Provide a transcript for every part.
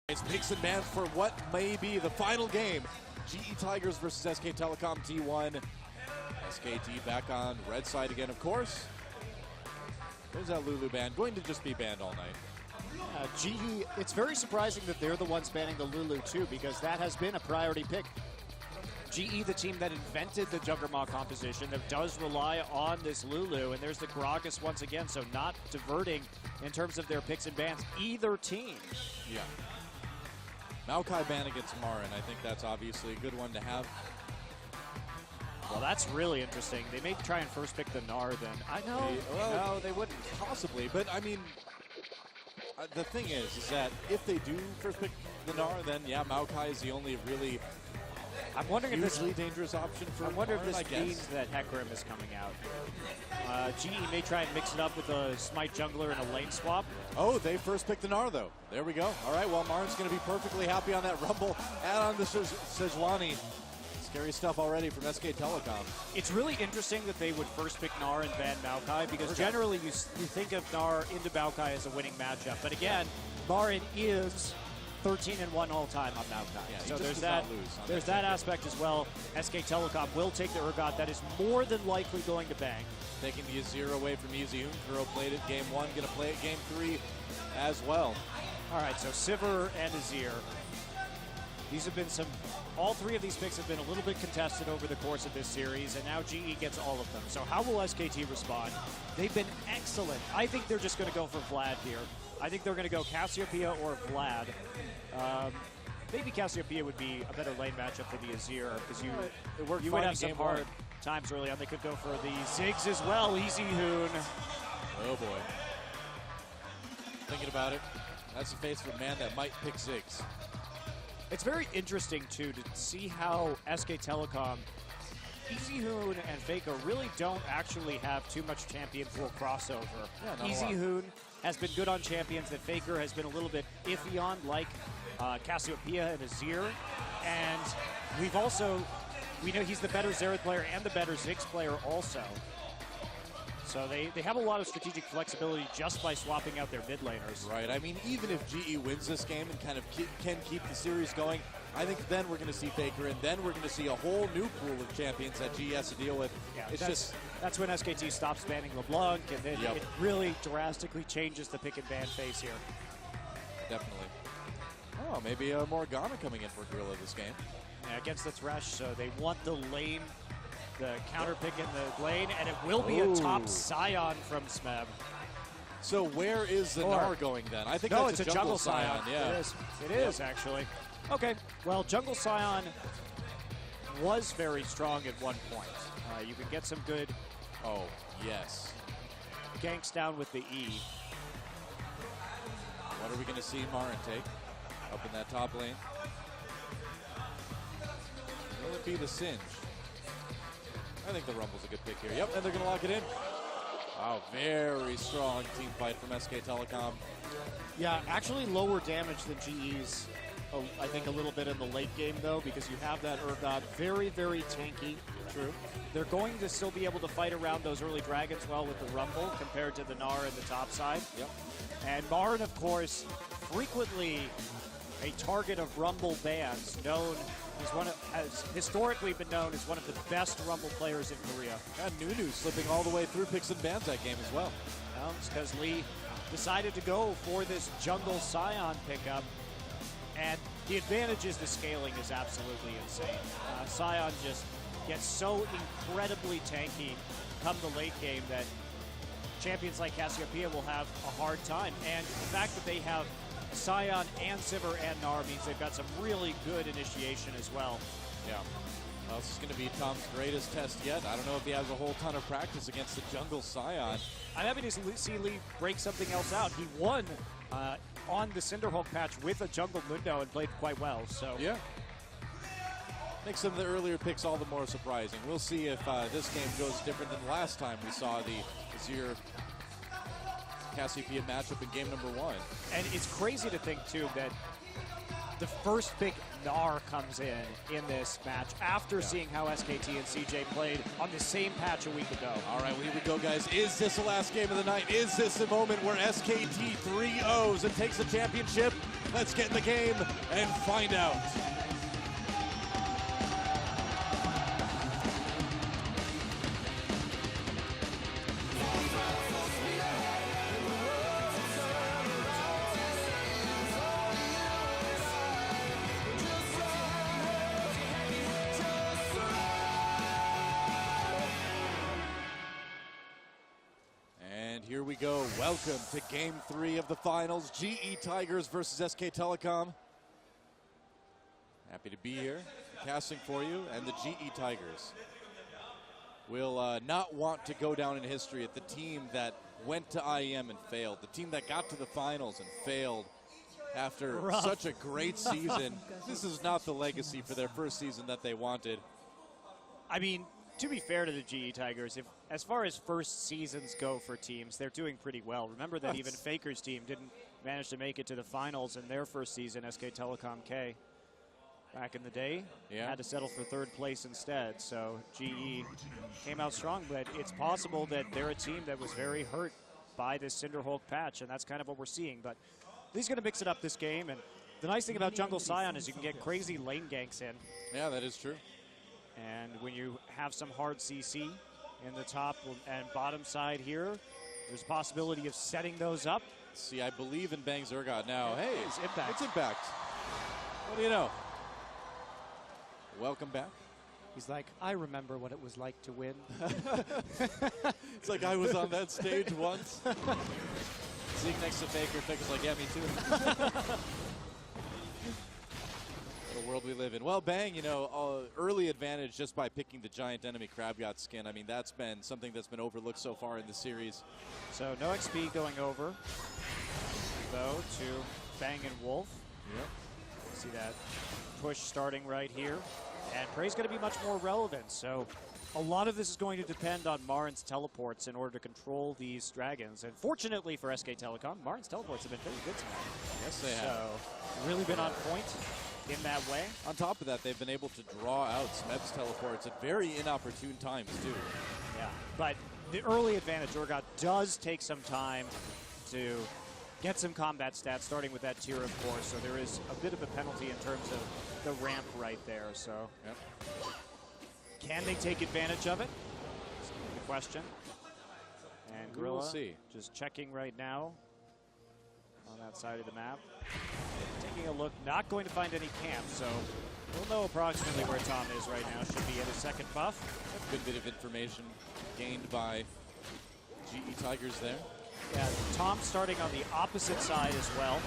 It's picks and bans for what may be the final game. GE Tigers versus SK Telecom T1. SKT back on red side again, of course. There's that Lulu ban. Going to just be banned all night. GE, it's very surprising that they're the ones banning the Lulu too, because that has been a priority pick. GE, the team that invented the Juggernaut composition, that does rely on this Lulu, and there's the Gragas once again, so not diverting in terms of their picks and bans, either team. Yeah. Maokai ban against Marin, I think that's obviously a good one to have. Well, that's really interesting. They may try and first pick the Gnar then. I know. Well, no, they wouldn't. Possibly, but I mean, the thing is that if they do first pick the Gnar, then yeah, Maokai is the only really I'm wondering if this dangerous option for I wonder Marin, if this means that Hecarim is coming out. GE may try and mix it up with a Smite jungler and a lane swap. Oh, they first picked the Gnar, though. There we go. All right, well, Marin's going to be perfectly happy on that Rumble. Add on to Sejuani. Scary stuff already from SK Telecom. It's really interesting that they would first pick Gnar and ban Maokai, because generally you think of Gnar into Maokai as a winning matchup. But again, Marin is 13-1 all time on Maokai. Yeah, so there's that aspect as well. SK Telecom will take the Urgot. That is more than likely going to bang. Taking the Azir away from Easy. Kuro played it game 1, going to play it game 3 as well. All right, so Sivir and Azir. These have been all three of these picks have been a little bit contested over the course of this series, and now GE gets all of them. So how will SKT respond? They've been excellent. I think they're just going to go for Vlad here. I think they're going to go Cassiopeia or Vlad. Maybe Cassiopeia would be a better lane matchup for the Azir, because you would have some hard times early on. They could go for the Ziggs as well. Easy Hoon. Oh boy. Thinking about it, that's the face of a man that might pick Ziggs. It's very interesting, too, to see how SK Telecom, Easy Hoon and Faker really don't actually have too much champion pool crossover. Yeah, Easy Hoon has been good on champions that Faker has been a little bit iffy on, like Cassiopeia and Azir. And we know he's the better Xerath player and the better Ziggs player also. So they have a lot of strategic flexibility just by swapping out their mid laners. Right. I mean, even if GE wins this game and kind of can keep the series going, I think then we're going to see Faker, and then we're going to see a whole new pool of champions that GE has to deal with. Yeah, that's when SKT stops banning LeBlanc, and then it really drastically changes the pick and ban phase here. Definitely. Oh, maybe Morgana coming in for Gorilla this game. Yeah, against the Thresh, so they want the lane. The counter pick in the lane, and it will be a top Scion from Smeb. So where is the Gnar going then? I think it's a jungle Scion. Yeah, it is actually. Okay, well, jungle Scion was very strong at one point. You can get some good. Oh yes. Ganks down with the E. What are we going to see Marin take up in that top lane? Will it be the Singe? I think the Rumble's a good pick here. Yep, and they're going to lock it in. Wow, very strong team fight from SK Telecom. Yeah, actually lower damage than GE's, I think, a little bit in the late game, though, because you have that Urgot. Very, very tanky. True. They're going to still be able to fight around those early dragons well with the Rumble compared to the Gnar in the top side. Yep. And Marin, of course, frequently a target of Rumble bans, has historically been known as one of the best Rumble players in Korea. And Nunu slipping all the way through picks and bans that game as well. It's because Lee decided to go for this jungle Scion pickup, and the advantage is the scaling is absolutely insane. Scion just gets so incredibly tanky come the late game that champions like Cassiopeia will have a hard time. And the fact that they have Scion and Sivir and Gnar means they've got some really good initiation as well. Yeah. Well, this is going to be Tom's greatest test yet. I don't know if he has a whole ton of practice against the jungle Scion. I'm happy to see Lee break something else out. He won on the Cinderhulk patch with a jungle Mundo and played quite well. So yeah. Makes some of the earlier picks all the more surprising. We'll see if this game goes different than last time we saw the Azir Cassiopeia matchup in game number 1. And it's crazy to think, too, that the first big gnar comes in this match after seeing how SKT and CJ played on the same patch a week ago. All right, well, here we go, guys. Is this the last game of the night? Is this the moment where SKT 3-0s and takes the championship? Let's get in the game and find out. Here we go. Welcome to Game 3 of the finals. GE Tigers versus SK Telecom. Happy to be here, casting for you. And the GE Tigers will not want to go down in history as the team that went to IEM and failed. The team that got to the finals and failed after such a great season. This is not the legacy for their first season that they wanted. I mean, to be fair to the GE Tigers, as far as first seasons go for teams, they're doing pretty well. Remember that even Faker's team didn't manage to make it to the finals in their first season, SK Telecom K. Back in the day, had to settle for third place instead. So GE came out strong, but it's possible that they're a team that was very hurt by this Cinderhulk patch, and that's kind of what we're seeing. But he's going to mix it up this game, and the nice thing about Jungle Scion is you can get crazy lane ganks in. Yeah, that is true. And when you have some hard CC in the top and bottom side here, there's a possibility of setting those up. See, I believe in Bang Zergot now. Hey, it's Impact. It's Impact. What do you know? Welcome back. He's like, I remember what it was like to win. It's like I was on that stage once. Seeing next to Faker, Faker's like, yeah, me too. The world we live in. Well, Bang, you know, early advantage just by picking the giant enemy Crab God skin. I mean, that's been something that's been overlooked so far in the series. So no XP going over, though, to Bang and Wolf. Yep. See that push starting right here. And Prey's going to be much more relevant. So a lot of this is going to depend on Marin's teleports in order to control these dragons. And fortunately for SK Telecom, Marin's teleports have been very good tonight. Yes, they have. So really been on point in that way. On top of that, they've been able to draw out Smeb's teleports at very inopportune times, too. Yeah, but the early advantage, Zergot does take some time to get some combat stats, starting with that tier, of course. So there is a bit of a penalty in terms of the ramp right there. So can they take advantage of it? That's the question. And Gorilla we'll see. Just checking right now on that side of the map. Taking a look, not going to find any camps, so we'll know approximately where Tom is right now. Should be at his second buff. A good bit of information gained by GE Tigers there. Yeah, Tom starting on the opposite side as well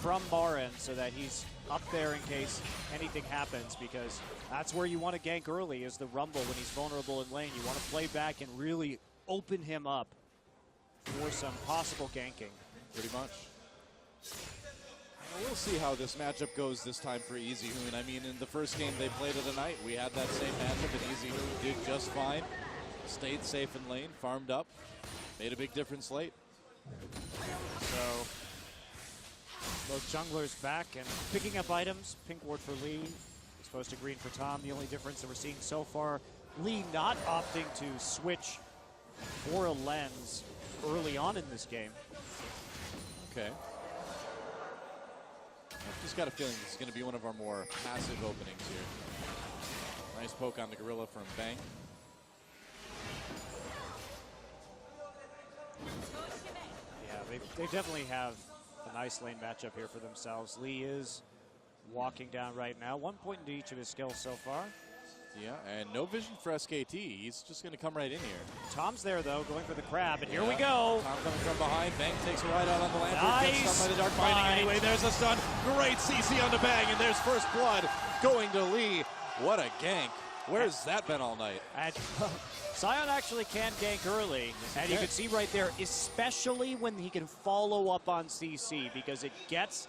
from Marin, so that he's up there in case anything happens, because that's where you want to gank early, is the rumble when he's vulnerable in lane. You want to play back and really open him up for some possible ganking. Pretty much. Well, we'll see how this matchup goes this time for Easy Hoon. I mean, in the first game they played of the night, we had that same matchup, and Easy Hoon did just fine. Stayed safe in lane, farmed up, made a big difference late. So both junglers back and picking up items. Pink ward for Lee, exposed to green for Tom. The only difference that we're seeing so far, Lee not opting to switch for a lens early on in this game. Okay. I've just got a feeling this is going to be one of our more passive openings here. Nice poke on the Gorilla from Bang. Yeah, they definitely have a nice lane matchup here for themselves. Lee is walking down right now. 1 point into each of his skills so far. Yeah, and no vision for SKT. He's just going to come right in here. Tom's there, though, going for the crab, and here we go. Tom coming from behind. Bang takes a ride out on the lantern. Nice. Gets stunned by the dark binding anyway. There's a stun. Great CC on the Bang, and there's first blood going to Lee. What a gank. Where's that been all night? And Scion actually can gank early, and you can see right there, especially when he can follow up on CC, because it gets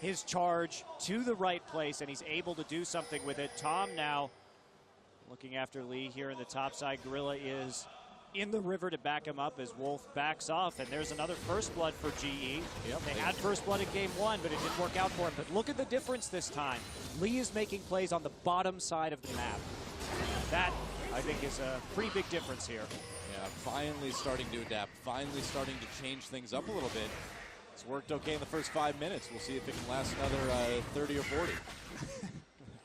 his charge to the right place, and he's able to do something with it. Tom now looking after Lee here in the top side. Gorilla is in the river to back him up as Wolf backs off, and there's another first blood for GE. Yep, they had first blood in game 1, but it didn't work out for him. But look at the difference this time. Lee is making plays on the bottom side of the map. That, I think, is a pretty big difference here. Yeah, finally starting to adapt, finally starting to change things up a little bit. It's worked okay in the first 5 minutes. We'll see if it can last another 30 or 40.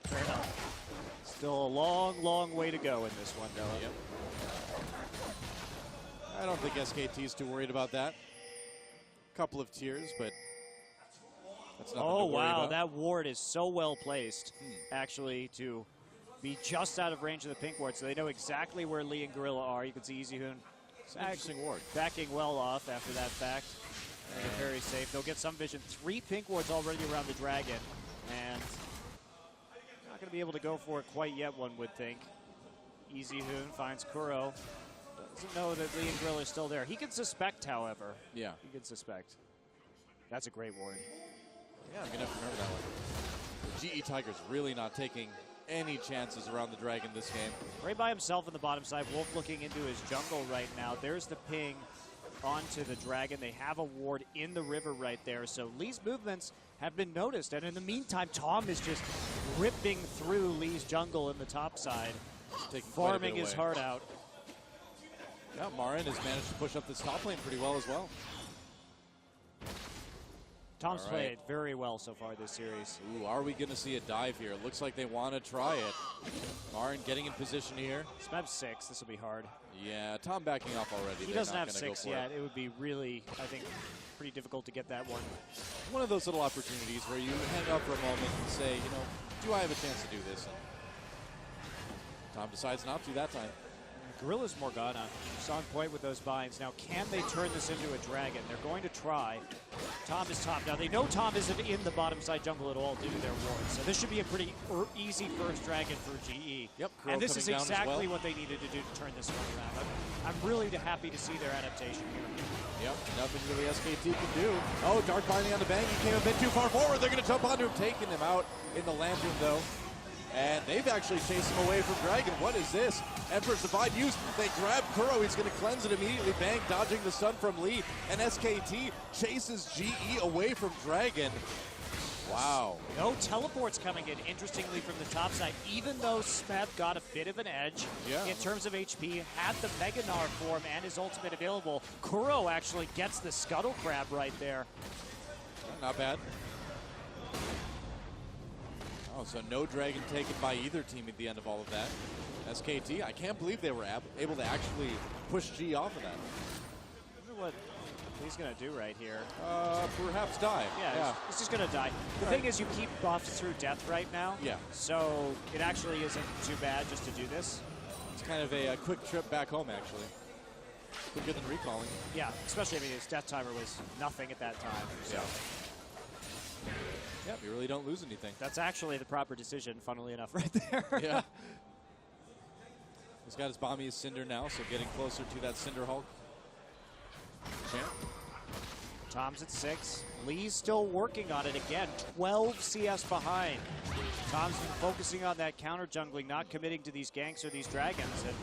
Fair enough. Still a long, long way to go in this one, though. Yep. I don't think SKT's too worried about that. Couple of tiers, but that's nothing to worry about. That ward is so well placed, actually, to be just out of range of the pink ward, so they know exactly where Lee and Gorilla are. You can see EasyHoon interesting ward. Backing well off after that fact. They're very safe. They'll get some vision. 3 pink wards already around the dragon, and not going to be able to go for it quite yet, one would think. EasyHoon finds Kuro. Doesn't know that Lee and Gorilla are still there. He can suspect, however. Yeah. He can suspect. That's a great ward. Yeah, I'm going to have to remember that one. The GE Tigers really not taking any chances around the dragon this game. Right by himself in the bottom side. Wolf looking into his jungle right now. There's the ping onto the dragon. They have a ward in the river right there. So Lee's movements have been noticed. And in the meantime, Tom is just ripping through Lee's jungle in the top side, farming his heart out. Yeah, Marin has managed to push up this top lane pretty well as well. Tom's played very well so far this series. Ooh, are we going to see a dive here? It looks like they want to try it. Marin getting in position here. Smeb's 6. This will be hard. Yeah, Tom backing off already. He doesn't have 6 yet. It would be really, I think, pretty difficult to get that one. One of those little opportunities where you hang up for a moment and say, you know, do I have a chance to do this? And Tom decides not to that time. Gorilla's Morgana. He's on point with those binds. Now, can they turn this into a dragon? They're going to try. Tom is top. Now, they know Tom isn't in the bottom side jungle at all due to their wards. So this should be a pretty easy first dragon for GE. Yep. And this is exactly what they needed to do to turn this one around. I'm really happy to see their adaptation here. Yep, nothing really SKT can do. Oh, Dark Binding on the bang. He came a bit too far forward. They're going to jump onto him, taking him out in the Lantern, though. And they've actually chased him away from Dragon. What is this? Emperor's Divide used. They grab Kuro. He's going to cleanse it immediately. Bang, dodging the stun from Lee. And SKT chases GE away from Dragon. Wow. No teleports coming in, interestingly, from the top side, even though Smeb got a bit of an edge in terms of HP, had the Mega Gnar form and his ultimate available. Kuro actually gets the Scuttle Crab right there. Not bad. Oh, so no dragon taken by either team at the end of all of that. SKT, I can't believe they were able to actually push G off of that. I wonder what he's going to do right here. Perhaps die. Yeah. He's just going to die. The thing is, you keep buffs through death right now. Yeah. So it actually isn't too bad just to do this. It's kind of a quick trip back home, actually. Quicker than recalling. Yeah, especially, I mean, his death timer was nothing at that time. So. Yeah. Yep, you really don't lose anything. That's actually the proper decision, funnily enough, right there. Yeah. He's got his Bombiest Cinder now, so getting closer to that Cinder Hulk. Champ. Tom's at 6. Lee's still working on it again. 12 CS behind. Tom's been focusing on that counter jungling, not committing to these ganks or these dragons. And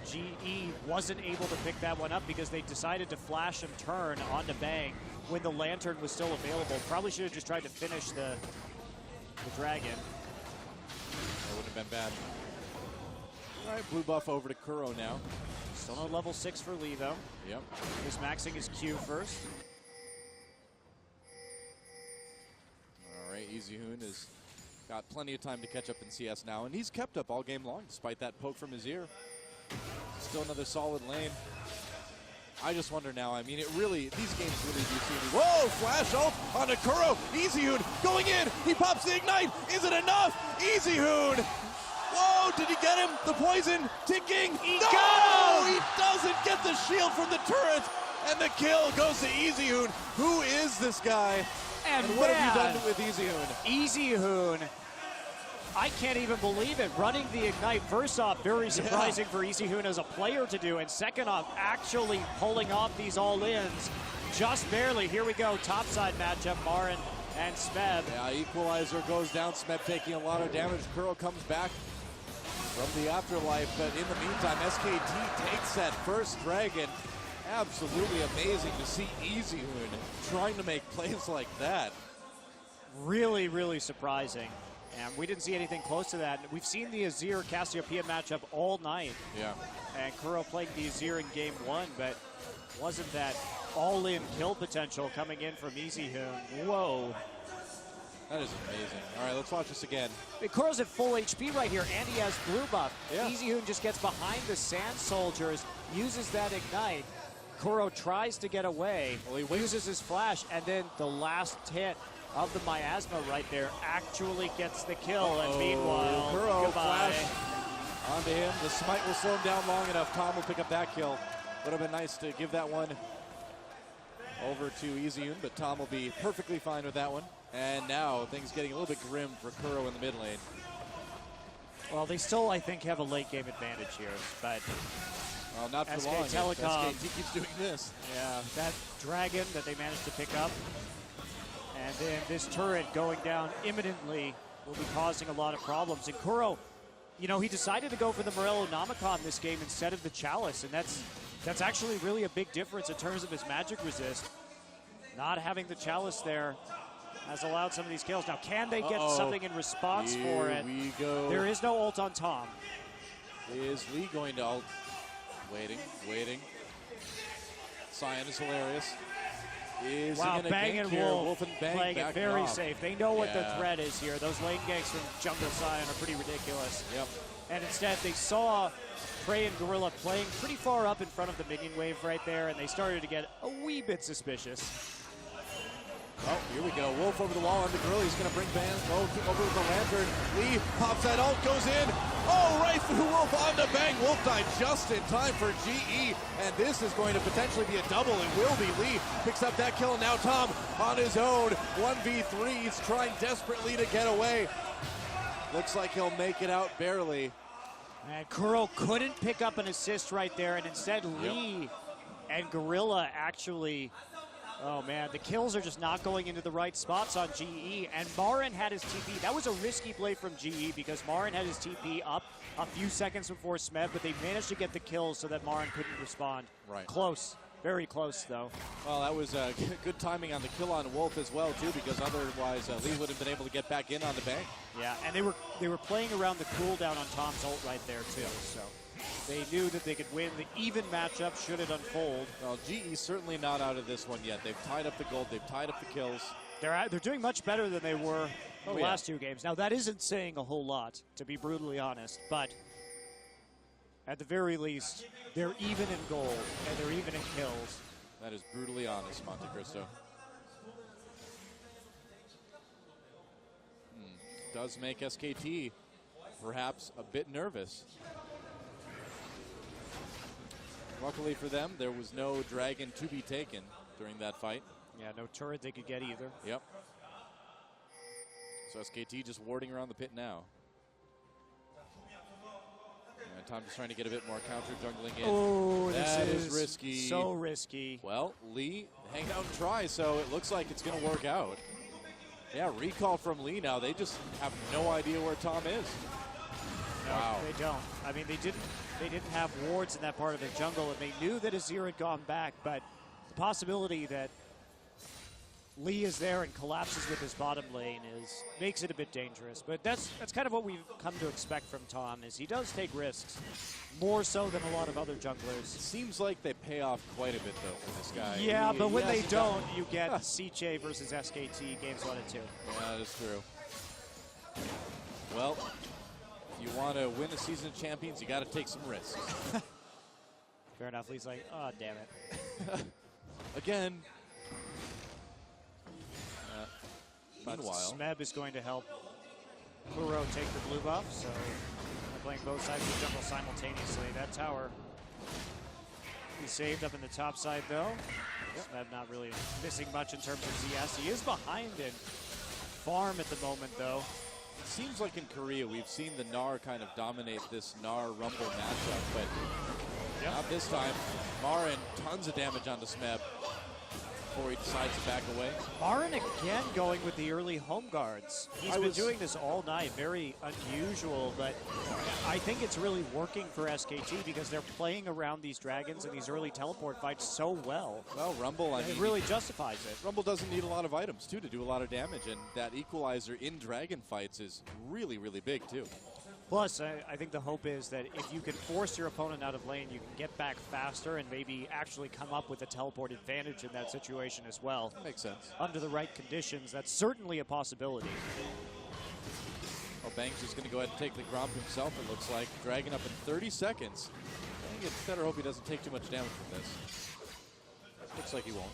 GE wasn't able to pick that one up because they decided to flash and turn onto Bang when the Lantern was still available. Probably should have just tried to finish the dragon. That wouldn't have been bad. All right, blue buff over to Kuro now. Still no level 6 for Lee, though. Yep. He's maxing his Q first. All right, EasyHoon has got plenty of time to catch up in CS now, and he's kept up all game long despite that poke from his ear. Still another solid lane. I just wonder now, I mean, these games really do seem to... Whoa, flash ult onto Kuro. EasyHoon going in. He pops the ignite. Is it enough? EasyHoon. Whoa, did he get him? The poison ticking. He doesn't get the shield from the turret. And the kill goes to EasyHoon. Who is this guy? And what have you done with EasyHoon? EasyHoon. I can't even believe it. Running the ignite, first off, very surprising for EasyHoon as a player to do, and second off, actually pulling off these all-ins just barely. Here we go, topside matchup, Marin and Smeb. Yeah, equalizer goes down. Smeb taking a lot of damage. Kuro comes back. from the afterlife. But in the meantime, SKT takes that first dragon. Absolutely amazing to see EasyHoon trying to make plays like that. Really, really surprising. And we didn't see anything close to that. We've seen the Azir Cassiopeia matchup all night. Yeah. And Kuro playing the Azir in game 1, but wasn't that all-in kill potential coming in from EasyHoon. Whoa. That is amazing. All right, let's watch this again. Kuro's at full HP right here, and he has blue buff. Yeah. EasyHoon just gets behind the Sand Soldiers, uses that ignite. Kuro tries to get away, uses his flash, and then the last hit of the miasma right there actually gets the kill. And meanwhile, Kuro goodbye. flash onto him. The smite will slow him down long enough. Tom will pick up that kill. Would have been nice to give that one over to EasyHoon, but Tom will be perfectly fine with that one. And now things getting a little bit grim for Kuro in the mid lane. Well, they still, I think, have a late game advantage here, but well, not for SK long. Telecom, SKT keeps doing this. Yeah, that dragon that they managed to pick up, and then this turret going down imminently will be causing a lot of problems. And Kuro, you know, he decided to go for the Morello Nomicon this game instead of the Chalice, and that's actually really a big difference in terms of his magic resist. Not having the Chalice there has allowed some of these kills. Now, can they get something in response for it? We go. There is no ult on Tom. Is Lee going to ult? Waiting. Cyan is hilarious. Is wow, he Bang and here? Wolf and Bang playing it very safe. They know what the threat is here. Those lane ganks from Jungle Cyan are pretty ridiculous. Yep. And instead, they saw Prey and Gorilla playing pretty far up in front of the minion wave right there, and they started to get a wee bit suspicious. Oh, here we go. Wolf over the wall on the Gorilla. He's going to bring Bang over to the Lantern. Lee pops that ult, goes in. Oh, right through Wolf onto Bang. Wolf died just in time for GE, and this is going to potentially be a double. It will be. Lee picks up that kill, and now Tom on his own. 1v3. He's trying desperately to get away. Looks like he'll make it out barely. And Kuro couldn't pick up an assist right there, and instead Lee and Gorilla actually... Oh, man, the kills are just not going into the right spots on GE, and Marin had his TP. That was a risky play from GE because Marin had his TP up a few seconds before Smeb, but they managed to get the kills so that Marin couldn't respond. Right. Close. Very close, though. Well, that was good timing on the kill on Wolf as well, too, because otherwise Lee would have been able to get back in on the Bang. Yeah, and they were playing around the cooldown on Tom's ult right there, too, so... They knew that they could win the even matchup should it unfold. Well, GE's certainly not out of this one yet. They've tied up the gold. They've tied up the kills. They're doing much better than they were the last two games. Now, that isn't saying a whole lot, to be brutally honest, but at the very least, they're even in gold, and they're even in kills. That is brutally honest, Monte Cristo. Does make SKT perhaps a bit nervous. Luckily for them, there was no dragon to be taken during that fight. Yeah, no turret they could get either. Yep. So SKT just warding around the pit now. And Tom just trying to get a bit more counter jungling in. Oh, that is risky. So risky. Well, Lee, hang out and try, so it looks like it's going to work out. Yeah, recall from Lee now. They just have no idea where Tom is. No, wow. They don't. I mean, they didn't have wards in that part of their jungle, and they knew that Azir had gone back, but the possibility that Lee is there and collapses with his bottom lane makes it a bit dangerous. But that's kind of what we've come to expect from Tom, is he does take risks, more so than a lot of other junglers. It seems like they pay off quite a bit, though, for this guy. Yeah, but when they don't, you get CJ versus SKT games 1 and 2. Yeah, that is true. Well, if you want to win the season of champions, you got to take some risks. Fair enough. Lee's like, oh, damn it. Again. Meanwhile, Smeb is going to help Kuro take the blue buff, so they're playing both sides of the jungle simultaneously. That tower is saved up in the top side, though. Smeb not really missing much in terms of CS. He is behind in farm at the moment, though. It seems like in Korea we've seen the Gnar kind of dominate this Gnar Rumble matchup, but not this time. Marin, tons of damage onto Smeb. before he decides to back away. Marin again going with the early home guards. He's been doing this all night. Very unusual, but I think it's really working for SKT because they're playing around these dragons and these early teleport fights so well. Well, Rumble, I mean, it really justifies it. Rumble doesn't need a lot of items, too, to do a lot of damage, and that equalizer in dragon fights is really, really big, too. Plus, I think the hope is that if you can force your opponent out of lane, you can get back faster and maybe actually come up with a teleport advantage in that situation as well. That makes sense. Under the right conditions, that's certainly a possibility. Oh, Bang's just going to go ahead and take the Gromp himself, it looks like. Dragon up in 30 seconds. I think it's better hope he doesn't take too much damage from this. Looks like he won't.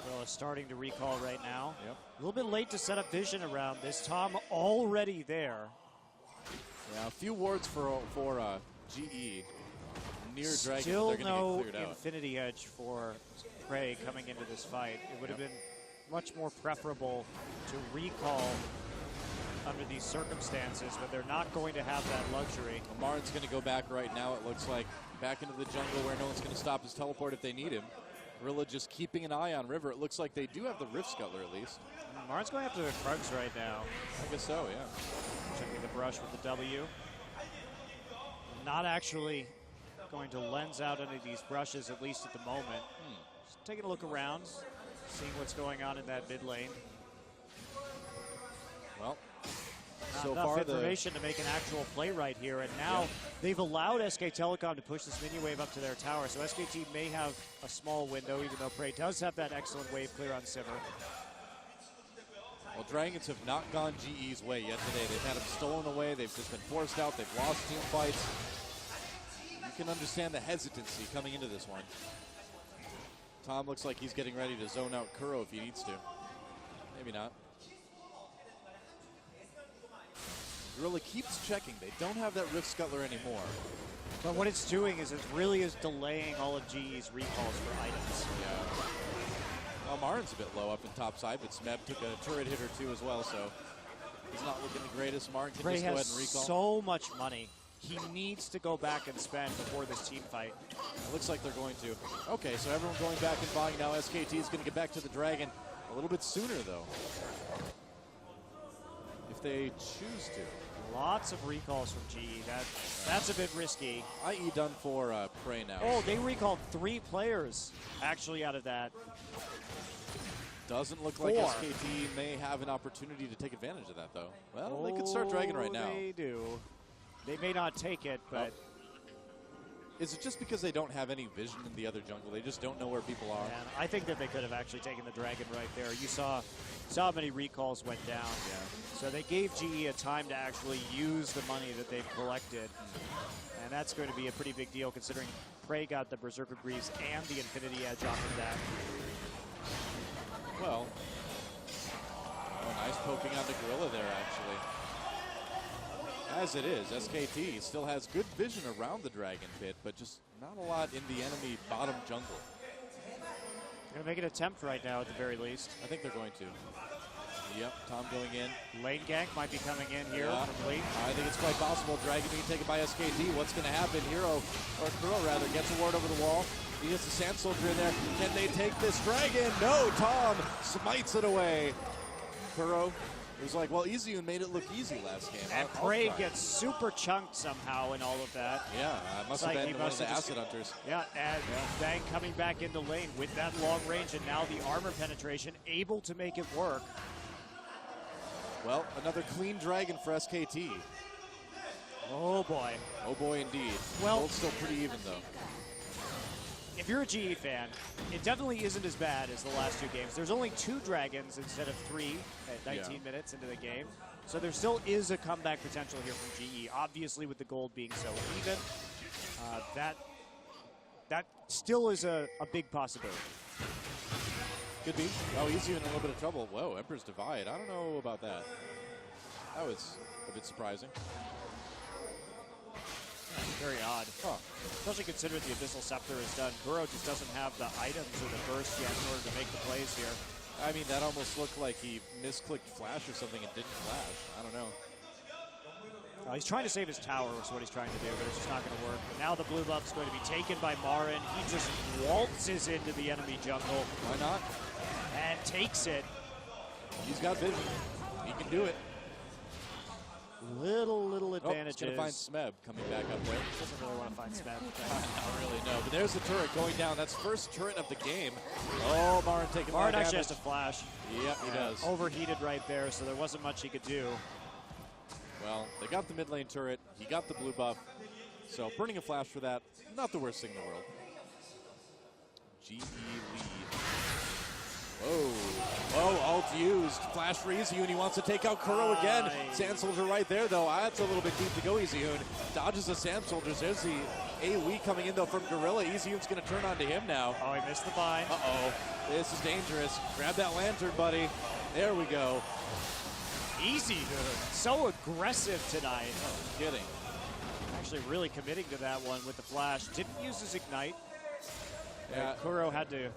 Well, starting to recall right now. Yep. A little bit late to set up vision around this. Tom already there. Yeah, a few wards for GE. Near Dragon, Still they're going to no get cleared out. Infinity Edge for Prey coming into this fight. It would have been much more preferable to recall under these circumstances, but they're not going to have that luxury. Marin's going to go back right now, it looks like. Back into the jungle where no one's going to stop his teleport if they need him. Rilla just keeping an eye on River. It looks like they do have the Rift Scuttler at least. Marin's going after the Krugs right now. I guess so, yeah. Checking the brush with the W. Not actually going to lens out any of these brushes, at least at the moment. Just taking a look around, seeing what's going on in that mid lane. Well, not so enough far information to make an actual play right here, and now they've allowed SK Telecom to push this minion wave up to their tower, so SKT may have a small window, even though Prey does have that excellent wave clear on Sivir. Well, Dragons have not gone GE's way yet today. They've had them stolen away. They've just been forced out. They've lost team fights. You can understand the hesitancy coming into this one. Tom looks like he's getting ready to zone out Kuro if he needs to. Maybe not. Gorilla keeps checking. They don't have that Rift Scuttler anymore. But what it's doing is it really is delaying all of GE's recalls for items. Yeah. Well, Marin's a bit low up in top side, but Smeb took a turret hit or two as well, so he's not looking the greatest. Marin can just go ahead and recall. So much money. He needs to go back and spend before this team fight. It looks like they're going to. Okay, so everyone going back and buying now. SKT is going to get back to the Dragon a little bit sooner, though. If they choose to. Lots of recalls from GE. That's a bit risky. IE done for Prey now. Oh, they recalled 3 players actually out of that. Doesn't look like SKT may have an opportunity to take advantage of that, though. Well, they could start Dragon right now. They do. They may not take it, but... Is it just because they don't have any vision in the other jungle? They just don't know where people are? Man, I think that they could have actually taken the Dragon right there. You saw how many recalls went down. Yeah. So they gave GE a time to actually use the money that they've collected. And that's going to be a pretty big deal considering Prey got the Berserker Greaves and the Infinity Edge off of that. Well, nice poking on the Gorilla there, actually. As it is, SKT still has good vision around the Dragon pit, but just not a lot in the enemy bottom jungle. They're going to make an attempt right now at the very least. I think they're going to. Yep, Tom going in. Lane gank might be coming in here from late. I think it's quite possible. Dragon being taken by SKT. What's going to happen? Hero, or Kuro rather, gets a ward over the wall. He gets the Sand Soldier in there. Can they take this Dragon? No, Tom smites it away. Kuro was like, well, Izzyun made it look easy last game. And Prey gets super chunked somehow in all of that. Yeah, must have been one of the Acid Hunters. Yeah, and Bang coming back into lane with that long range and now the armor penetration, able to make it work. Well, another clean Dragon for SKT. Oh boy. Oh boy indeed. Well, both still pretty even though. If you're a GE fan, it definitely isn't as bad as the last 2 games. There's only 2 Dragons instead of 3 at 19 minutes into the game. So there still is a comeback potential here from GE. Obviously with the gold being so even, that still is a big possibility. Could be. Oh, he's even in a little bit of trouble. Whoa, Emperor's Divide. I don't know about that. That was a bit surprising. Very odd. Especially considering the Abyssal Scepter is done. Kuro just doesn't have the items or the burst yet in order to make the plays here. I mean, that almost looked like he misclicked flash or something and didn't flash. I don't know. He's trying to save his tower, is what he's trying to do, but it's just not going to work. Now the blue buff is going to be taken by Marin. He just waltzes into the enemy jungle. Why not? And takes it. He's got vision. He can do it. Little advantages. He's going to find Smeb coming back up there. Doesn't really want to find Smeb. Not really, no. But there's the turret going down. That's first turret of the game. Oh, Marin taking Marin actually has to flash. Yep, he does. Overheated right there, so there wasn't much he could do. Well, they got the mid lane turret. He got the blue buff. So burning a flash for that, not the worst thing in the world. GE lead. Whoa. Oh, ult used. Flash for EasyHoon. He wants to take out Kuro again. Sand Soldier right there, though. That's a little bit deep to go, EasyHoon. Dodges the Sand Soldiers. There's the AoE coming in, though, from Gorilla. EasyHoon's going to turn onto him now. Oh, he missed the bind. Uh-oh. This is dangerous. Grab that lantern, buddy. There we go. EasyHoon. So aggressive tonight. Oh, kidding. Actually really committing to that one with the flash. Didn't use his ignite. Yeah. Kuro had to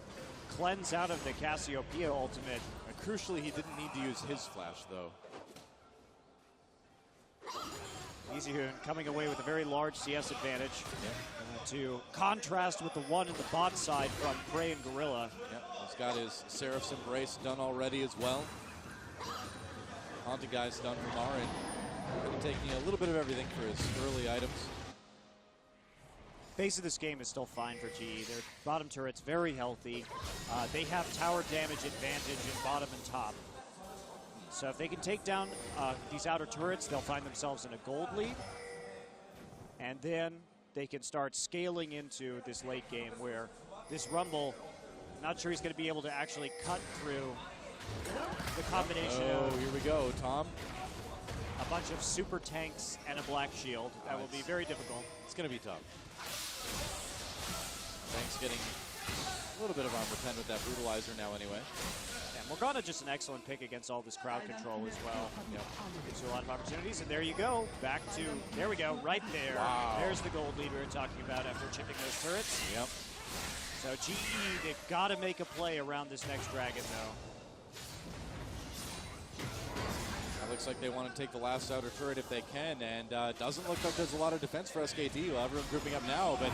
cleanse out of the Cassiopeia ultimate. And crucially, he didn't need to use his flash, though. EasyHoon coming away with a very large CS advantage. To contrast with the one in the bot side from Prey and Gorilla. Yep, he's got his Seraph's Embrace done already as well. Haunted Guy's done for Marin. Going to take a little bit of everything for his early items. Base of this game is still fine for GE. Their bottom turret's very healthy. They have tower damage advantage in bottom and top. So if they can take down these outer turrets, they'll find themselves in a gold lead. And then they can start scaling into this late game where this Rumble, not sure he's going to be able to actually cut through the combination of here we go, Tom. a bunch of super tanks and a black shield. That will be very difficult. It's going to be tough. Thanks getting a little bit of armor pen with that brutalizer now anyway. And Morgana just an excellent pick against all this crowd control as well. Yep. Gives you a lot of opportunities, and there you go. Back to, there we go, right there. Wow. There's the gold lead we were talking about after chipping those turrets. Yep. So GE, they've got to make a play around this next dragon, though. Looks like they want to take the last outer turret if they can, and doesn't look like there's a lot of defense for SKT. We'll have everyone grouping up now, but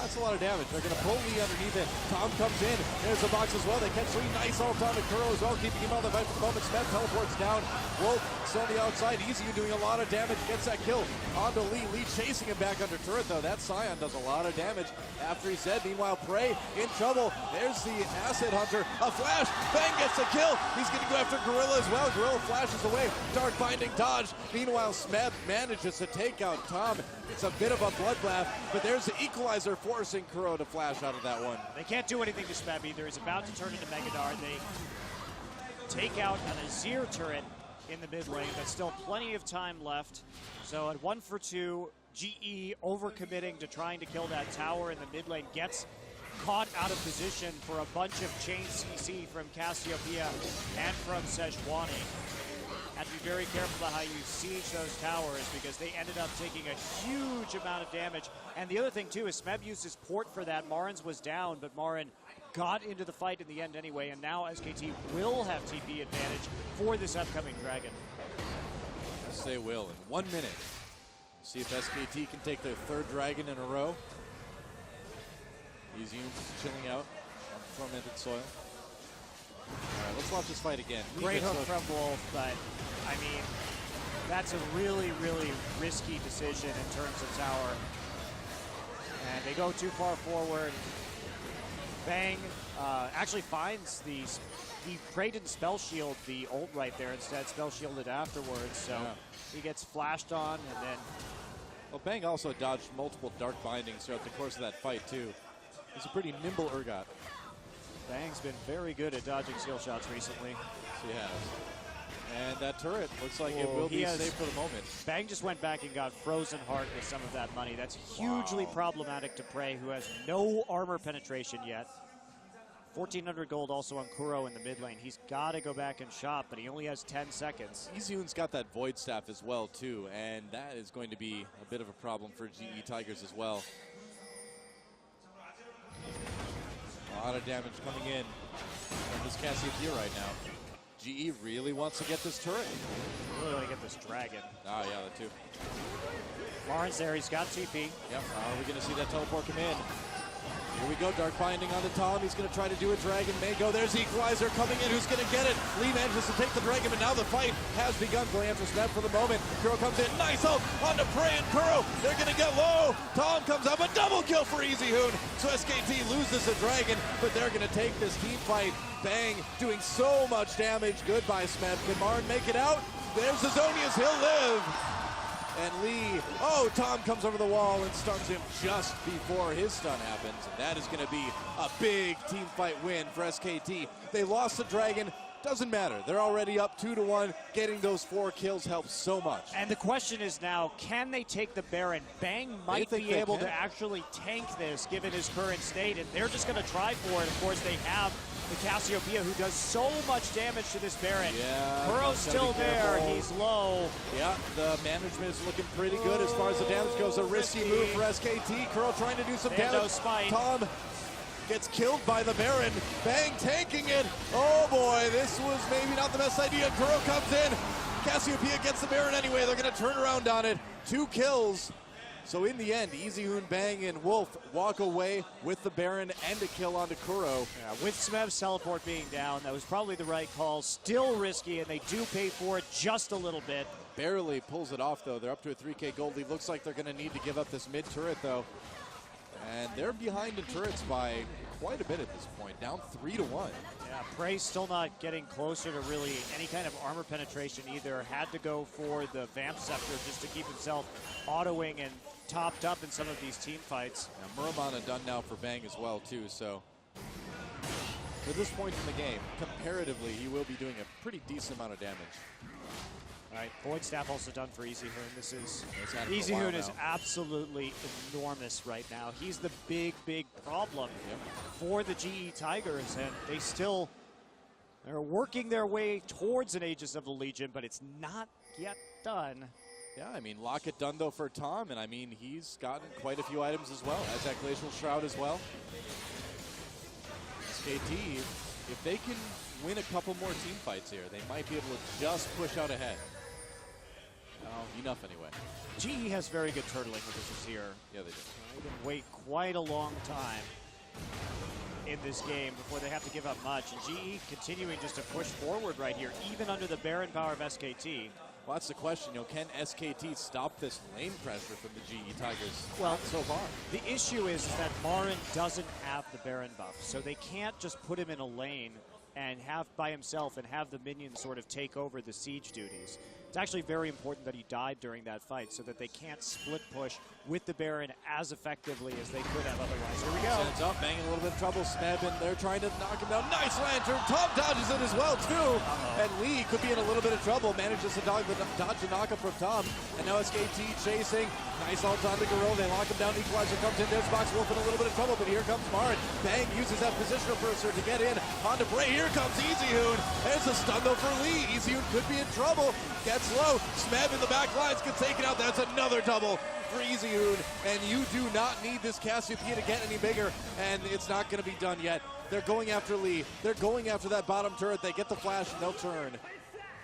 that's a lot of damage. They're going to pull Lee underneath it. Tom comes in. There's the box as well. They catch Lee. Nice ult on the Kuro as well, keeping him on the fight for the moment. Smith teleports down. Wolf still on the outside. EasyHoon doing a lot of damage. Gets that kill onto Lee. Lee chasing him back under turret, though. That Scion does a lot of damage after he's dead. Meanwhile, Prey in trouble. There's the Acid Hunter. A flash. Bang gets the kill. He's going to go after Gorilla as well. Gorilla flashes away. Dark Binding dodge. Meanwhile, Smeb manages to take out Tom. It's a bit of a bloodbath, but there's the equalizer forcing Kuro to flash out of that one. They can't do anything to Smeb either. He's about to turn into Megadar. They take out an Azir turret in the mid lane, but still plenty of time left. So at 1 for 2, GE overcommitting to trying to kill that tower in the mid lane, gets caught out of position for a bunch of chain CC from Cassiopeia and from Sejuani. Have to be very careful about how you siege those towers because they ended up taking a huge amount of damage. And the other thing, too, is Smeb used his port for that. Marin's was down, but Marin got into the fight in the end anyway, and now SKT will have TP advantage for this upcoming dragon. Yes, they will in 1 minute. See if SKT can take their third dragon in a row. EasyHoon chilling out on tormented soil. All right, let's watch this fight again. Great hook from Wolf, but I mean, that's a really, really risky decision in terms of tower. And they go too far forward. Bang actually finds the, he prayed and spell shield the ult right there, instead spell shielded afterwards. So he gets flashed on, and then. Well, Bang also dodged multiple dark bindings throughout the course of that fight too. He's a pretty nimble Urgot. Bang's been very good at dodging seal shots recently. Yes, he has. And that turret looks like it will be safe for the moment. Bang just went back and got Frozen Heart with some of that money. That's hugely problematic to Prey, who has no armor penetration yet. 1,400 gold also on Kuro in the mid lane. He's got to go back and shop, but he only has 10 seconds. EasyHoon's got that Void Staff as well, too, and that is going to be a bit of a problem for GE Tigers as well. A lot of damage coming in from this Cassiopeia right now. GE really wants to get this turret. Really want to get this dragon. Oh, yeah, the two. Marin's there. He's got TP. Yep. Are we going to see that teleport come in? Here we go. Dark Binding onto Tom. He's going to try to do a dragon. Mango. There's Equalizer coming in. Who's going to get it? Lee manages to take the dragon, but now the fight has begun. Glance for Smeb for the moment. Kuro comes in. Nice ult onto Prey and Kuro. They're going to get low. Tom comes up. A double kill for Easy Hoon. So SKT loses a dragon, but they're going to take this team fight. Bang. Doing so much damage. Goodbye, Smeb. Can Marin make it out? There's Zizonius. He'll live. And Lee, oh, Tom comes over the wall and stuns him just before his stun happens. And that is going to be a big team fight win for SKT. They lost the dragon. Doesn't matter. They're already up 2-1. Getting those 4 kills helps so much. And the question is now, can they take the Baron? Bang might be able to actually tank this given his current state, and they're just going to try for it. Of course, they have the Cassiopeia, who does so much damage to this Baron. Yeah, Kuro's still there. He's low. Yeah, the management is looking pretty good as far as the damage goes. A risky move for SKT. Kuro trying to do some damage. Tom gets killed by the Baron. Bang, tanking it. Oh boy, this was maybe not the best idea. Kuro comes in. Cassiopeia gets the Baron anyway. They're going to turn around on it. 2 kills. So in the end, Easy Hoon, Bang, and Wolf walk away with the Baron and a kill onto Kuro. Yeah, with Smeb's teleport being down, that was probably the right call. Still risky, and they do pay for it just a little bit. Barely pulls it off, though. They're up to a 3K gold lead. Looks like they're going to need to give up this mid turret, though. And they're behind in turrets by quite a bit at this point, down 3-1. Yeah, Prey's still not getting closer to really any kind of armor penetration either. Had to go for the Vamp Scepter just to keep himself autoing and topped up in some of these team fights. Now, Muramana done now for Bang as well, too, so at this point in the game, comparatively, he will be doing a pretty decent amount of damage. All right, Void Staff also done for Easy Hoon. This is Easy Hoon is absolutely enormous right now. He's the big problem for the GE Tigers, and they're working their way towards an Aegis of the Legion, but it's not yet done. Yeah, I mean, Locket done, though, for Tom, and I mean, he's gotten quite a few items as well, as that Glacial Shroud as well. SKT, if they can win a couple more team fights here, they might be able to just push out ahead. Enough anyway. GE has very good turtling with this here. Yeah, they do. They can wait quite a long time in this game before they have to give up much. And GE continuing just to push forward right here, even under the Baron power of SKT. Well, that's the question. Can SKT stop this lane pressure from the GE Tigers? Well, not so far. The issue is that Marin doesn't have the Baron buff, so they can't just put him in a lane and have by himself and have the minions sort of take over the siege duties. It's actually very important that he died during that fight so that they can't split push with the Baron as effectively as they could have otherwise. Here we go. Sends up, Bang in a little bit of trouble. Smeb, and they're trying to knock him down. Nice lantern. Tom dodges it as well, too. And Lee could be in a little bit of trouble. Manages to dodge the knock-up from Tom. And now SKT chasing. Nice ult on the Gorilla. They lock him down. Equalizer comes in. There's Box Wolf in a little bit of trouble, but here comes Marin. Bang uses that positional purser to get in. Onto Bray. Here comes Easy Hoon. There's a stun, though, for Lee. Easy Hoon could be in trouble. Gets low. Smeb in the back lines can take it out. That's another double for Easy Hoon. And you do not need this Cassiopeia to get any bigger, and it's not going to be done yet. They're going after Lee. They're going after that bottom turret. They get the flash, and they'll turn.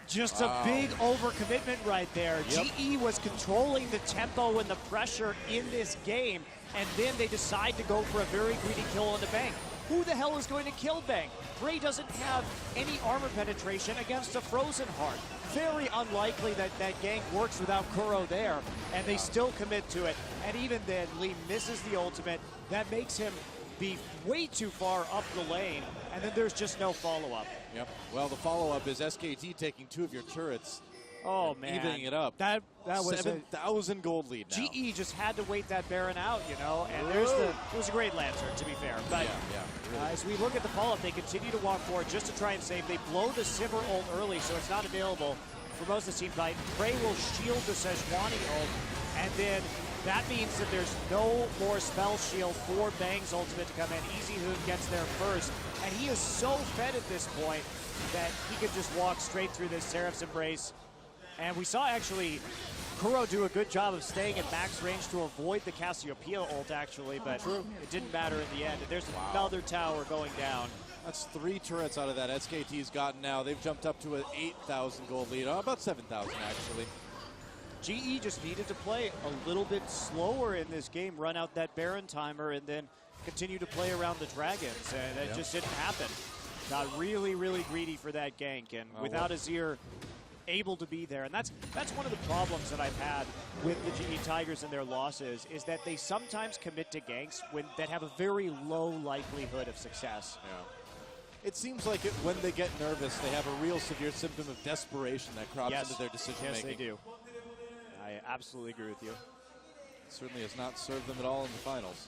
Just a big overcommitment right there. Yep. GE was controlling the tempo and the pressure in this game, and then they decide to go for a very greedy kill on the Bang. Who the hell is going to kill Bang? Bray doesn't have any armor penetration against a Frozen Heart. Very unlikely that that gank works without Kuro there, and they still commit to it. And even then, Lee misses the ultimate. That makes him be way too far up the lane, and then there's just no follow-up. Yep. Well, the follow-up is SKT taking 2 of your turrets. Oh, man. Evening it up. That was 7,000 gold lead now. GE just had to wait that Baron out, you know, and it was a great Lantern, to be fair. But really. as we look at the follow-up, they continue to walk forward just to try and save. They blow the Sivir ult early, so it's not available for most of the team fight. Prey will shield the Sejuani ult, and then that means that there's no more spell shield for Bang's ultimate to come in. Easy Hoon gets there first, and he is so fed at this point that he could just walk straight through this Seraph's Embrace. And we saw actually Kuro do a good job of staying at max range to avoid the Cassiopeia ult actually, but it didn't matter in the end. And there's another tower going down. That's 3 turrets out of that SKT's gotten now. They've jumped up to an 8,000 gold lead. Oh, about 7,000 actually. GE just needed to play a little bit slower in this game, run out that Baron timer, and then continue to play around the dragons, and it just didn't happen. Got really, really greedy for that gank, and without Azir able to be there. And that's one of the problems that I've had with the GE Tigers and their losses, is that they sometimes commit to ganks that have a very low likelihood of success. Yeah. It seems like when they get nervous, they have a real severe symptom of desperation that crops into their decision-making. Yes, they do. I absolutely agree with you. It certainly has not served them at all in the finals.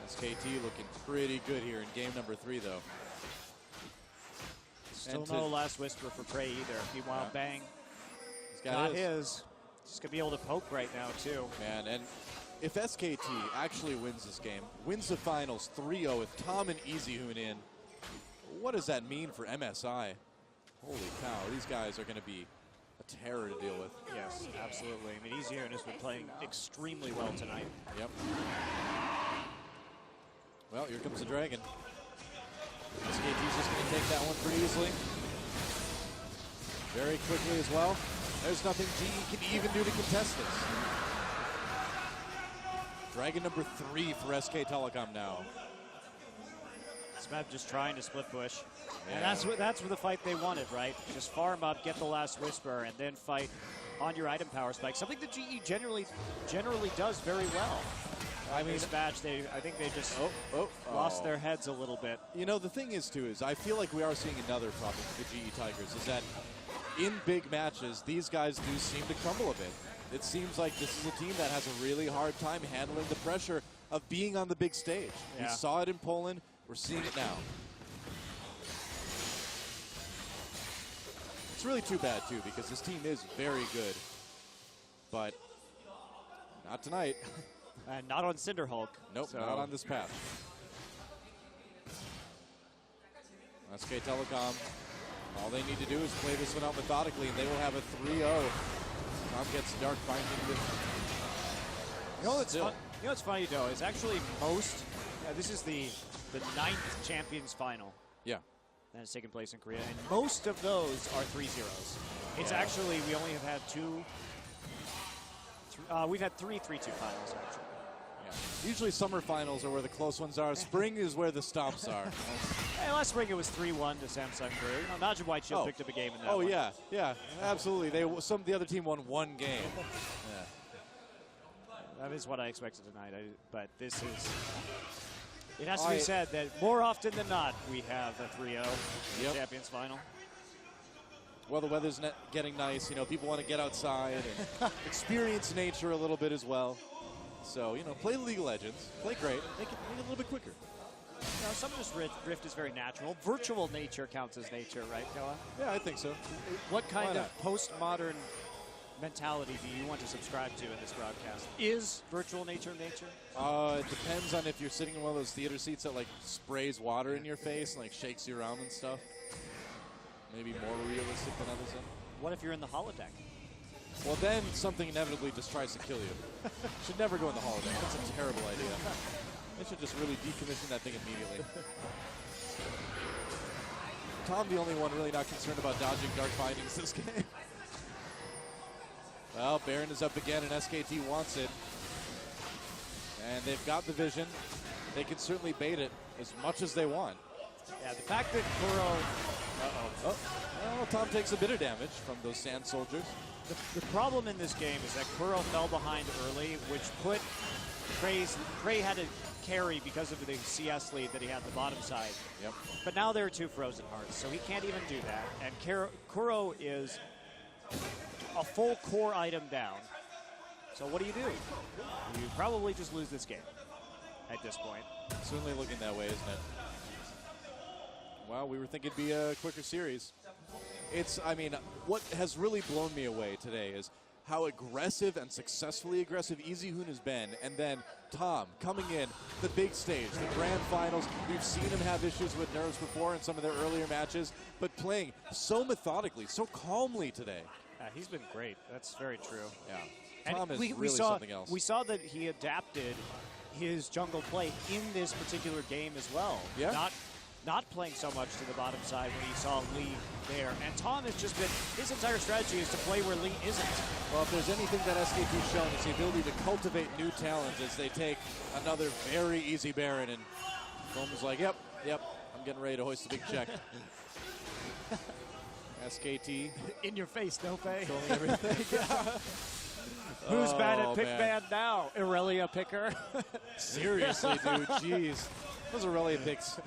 SKT looking pretty good here in game number 3, though. Still no last whisper for Prey either. Meanwhile, Bang, he's got his. He's going to be able to poke right now, too. Man, and if SKT actually wins this game, wins the finals 3-0 with Tom and EasyHoon in, what does that mean for MSI? Holy cow, these guys are going to be a terror to deal with. Yes, absolutely. I mean, EasyHoon has been playing extremely well tonight. Yep. Well, here comes the dragon. SKT's just going to take that one pretty easily. Very quickly as well. There's nothing GE can even do to contest this. Dragon number 3 for SK Telecom now. Smeb just trying to split push. Yeah. And that's what the fight they wanted, right? Just farm up, get the last whisper, and then fight on your item power spike. Something that GE generally does very well. I mean, this match, I think they just lost their heads a little bit. You know, the thing is, too, is I feel like we are seeing another problem with the GE Tigers, is that in big matches, these guys do seem to crumble a bit. It seems like this is a team that has a really hard time handling the pressure of being on the big stage. Yeah. We saw it in Poland. We're seeing it now. It's really too bad, too, because this team is very good. But not tonight. And not on Cinderhulk. Nope, not on this path. SK Telecom, all they need to do is play this one out methodically, and they will have a 3-0. Tom gets Dark Binding with... You know what's funny, though, is actually this is the 9th Champions Final. Yeah. That has taken place in Korea, and most of those are 3-0s. It's actually, we only have had we've had 3 3-2 finals, actually. Yeah. Usually summer finals are where the close ones are. Spring is where the stomps are. Hey, last spring it was 3-1 to Samsung Korea. Imagine White Shield picked up a game in that one. Yeah, absolutely. The other team won 1 game. That is what I expected tonight. But this is... It has to be said that more often than not, we have a 3-0 Champions Final. Well, the weather's getting nice. You know, people want to get outside and experience nature a little bit as well. So, you know, play League of Legends. Play great. Make it a little bit quicker. No, Summoner's Rift is very natural. Virtual nature counts as nature, right, Kella? Yeah, I think so. What kind of postmodern mentality do you want to subscribe to in this broadcast? Is virtual nature nature? It depends on if you're sitting in one of those theater seats that like sprays water in your face and like shakes you around and stuff. Maybe more realistic than others. What if you're in the holodeck? Well, then something inevitably just tries to kill you. Should never go in the holodeck. That's a terrible idea. They should just really decommission that thing immediately. Tom, the only one really not concerned about dodging Dark Bindings this game. Well, Baron is up again, and SKT wants it. And they've got the vision. They can certainly bait it as much as they want. Yeah, the fact that Kuro... Well, Tom takes a bit of damage from those Sand Soldiers. The problem in this game is that Kuro fell behind early, which put Prey had to carry because of the CS lead that he had on the bottom side. Yep. But now there are 2 Frozen Hearts, so he can't even do that. And Kuro is a full core item down. So what do? You probably just lose this game at this point. Certainly looking that way, isn't it? Well, we were thinking it'd be a quicker series. I mean, what has really blown me away today is how aggressive and successfully aggressive EasyHoon has been. And then Tom coming in, the big stage, the grand finals. We've seen him have issues with nerves before in some of their earlier matches, but playing so methodically, so calmly today. Yeah, he's been great. That's very true. Yeah. And Tom is we really saw something else. We saw that he adapted his jungle play in this particular game as well. Yeah. Not playing so much to the bottom side when he saw Lee there. And Tom has just been, his entire strategy is to play where Lee isn't. Well, if there's anything that SKT's shown, it's the ability to cultivate new talent as they take another very easy Baron. And Coleman's like, yep, I'm getting ready to hoist a big check. SKT. In your face, no pay. Controlling everything. Who's bad at pick man. band now? Irelia picker. Seriously, dude, jeez. Those Irelia picks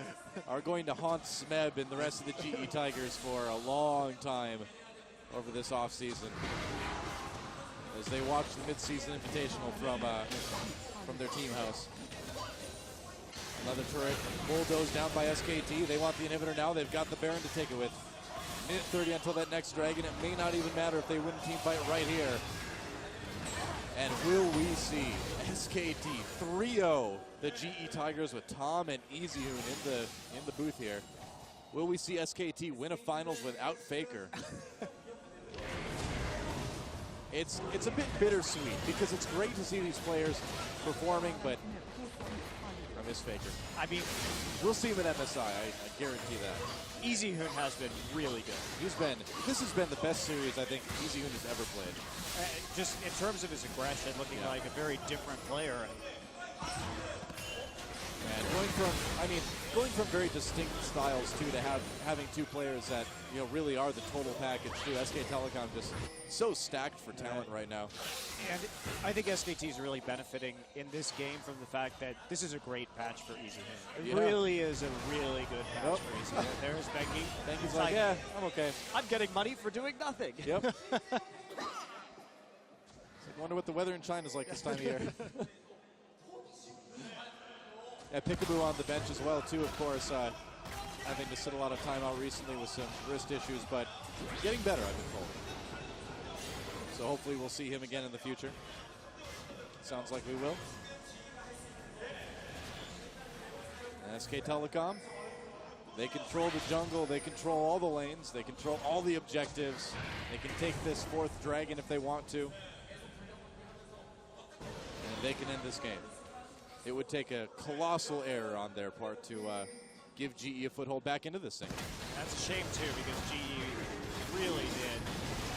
are going to haunt Smeb and the rest of the GE Tigers for a long time over this offseason as they watch the midseason invitational from their team house. Another turret bulldozed down by SKT. They want the inhibitor now. They've got the Baron to take it with. Minute 30 until that next dragon. It may not even matter if they win team fight right here. And will we see SKT 3-0 the GE Tigers with Tom and EasyHoon in the booth here? Will we see SKT win a finals without Faker? It's a bit bittersweet because it's great to see these players performing, but I miss Faker. I mean, we'll see him at MSI. I guarantee that. EasyHoon has been really good. This has been the best series I think EasyHoon has ever played. Just in terms of his aggression, looking like a very different player. And going from very distinct styles too to having two players that really are the total package too. SK Telecom just so stacked for talent right now. And I think SKT is really benefiting in this game from the fact that this is a great patch for EasyHoon. It really is a really good patch for EasyHoon. There's Bengi. Bengi's like, yeah, I'm okay. I'm getting money for doing nothing. Yep. I wonder what the weather in China is like this time of year. Yeah, Peekaboo on the bench as well, too, of course. Having to sit a lot of time out recently with some wrist issues, but getting better, I've been told. So hopefully we'll see him again in the future. Sounds like we will. And SK Telecom, they control the jungle, they control all the lanes, they control all the objectives. They can take this fourth dragon if they want to. And they can end this game. It would take a colossal error on their part to give GE a foothold back into this thing. That's a shame, too, because GE really did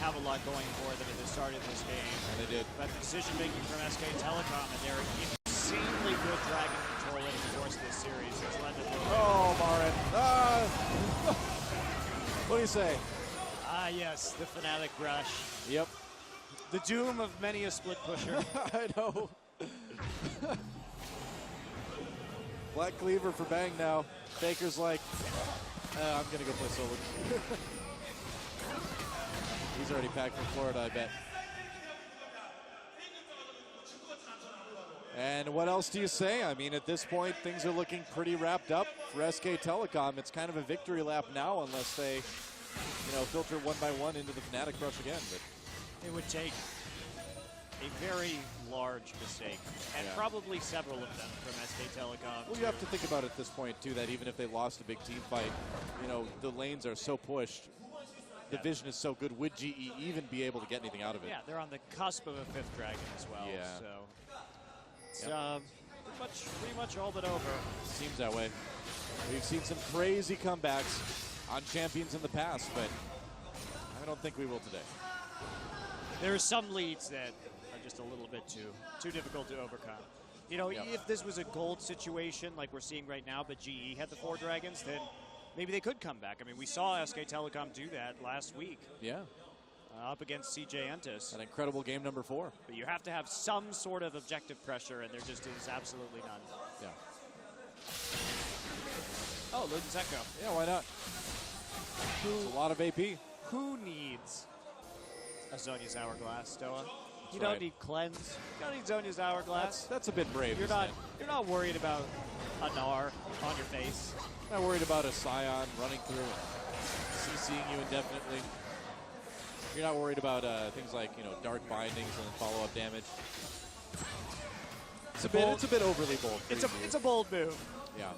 have a lot going for them at the start of this game. And they did. But the decision-making from SK Telecom and their insanely good dragon control over the course of this series has led to... Oh, Marin. What do you say? Ah, yes, the Fnatic rush. Yep. The doom of many a split pusher. I know. Black Cleaver for Bang now. Faker's like, I'm going to go play solo. He's already packed for Florida, I bet. And what else do you say? I mean, at this point, things are looking pretty wrapped up for SK Telecom. It's kind of a victory lap now unless they, filter one by one into the Fnatic rush again. But it would take a very large mistake, and probably several of them from SK Telecom. Well, you have to think about it at this point, too, that even if they lost a big team fight, the lanes are so pushed. The vision is so good. Would GE even be able to get anything out of it? Yeah, they're on the cusp of a fifth dragon as well. Yeah. So it's pretty much all but over. Seems that way. We've seen some crazy comebacks on champions in the past, but I don't think we will today. There are some leads that are just a little bit too difficult to overcome. If this was a gold situation like we're seeing right now, but GE had the 4 dragons, then maybe they could come back. I mean, we saw SK Telecom do that last week. Yeah. Up against CJ Entus. An incredible game number 4. But you have to have some sort of objective pressure, and there just is absolutely none. Yeah. Oh, Luden's Echo. Yeah, why not? It's a lot of AP. Who needs a Zhonya's Hourglass, Stoa? You don't need cleanse. You don't need Zhonya's Hourglass. That's a bit brave. You're not worried about a Gnar on your face. Not worried about a Scion running through and CCing you indefinitely. You're not worried about things like dark bindings and follow-up damage. It's a bit overly bold. It's a bold move. Yeah.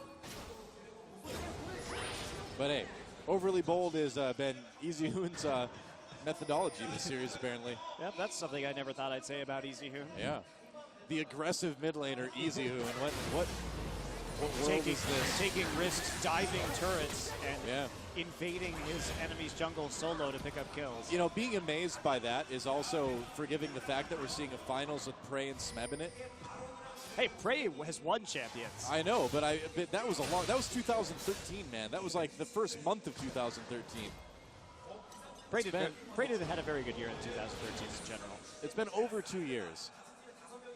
But hey, overly bold has been EasyHoon's methodology this series apparently. Yep, that's something I never thought I'd say about EasyHoon. Yeah. the aggressive mid laner, Easy, and what world is this? Taking risks, diving turrets, and Yeah. invading his enemy's jungle solo to pick up kills. You know, being amazed by that is also forgiving the fact that we're seeing a finals with Prey and Smeb in it. Hey, Prey has won champions. I know, but that was that was 2013, man. That was like the first month of 2013. Prey had a very good year in 2013 in general. It's been over 2 years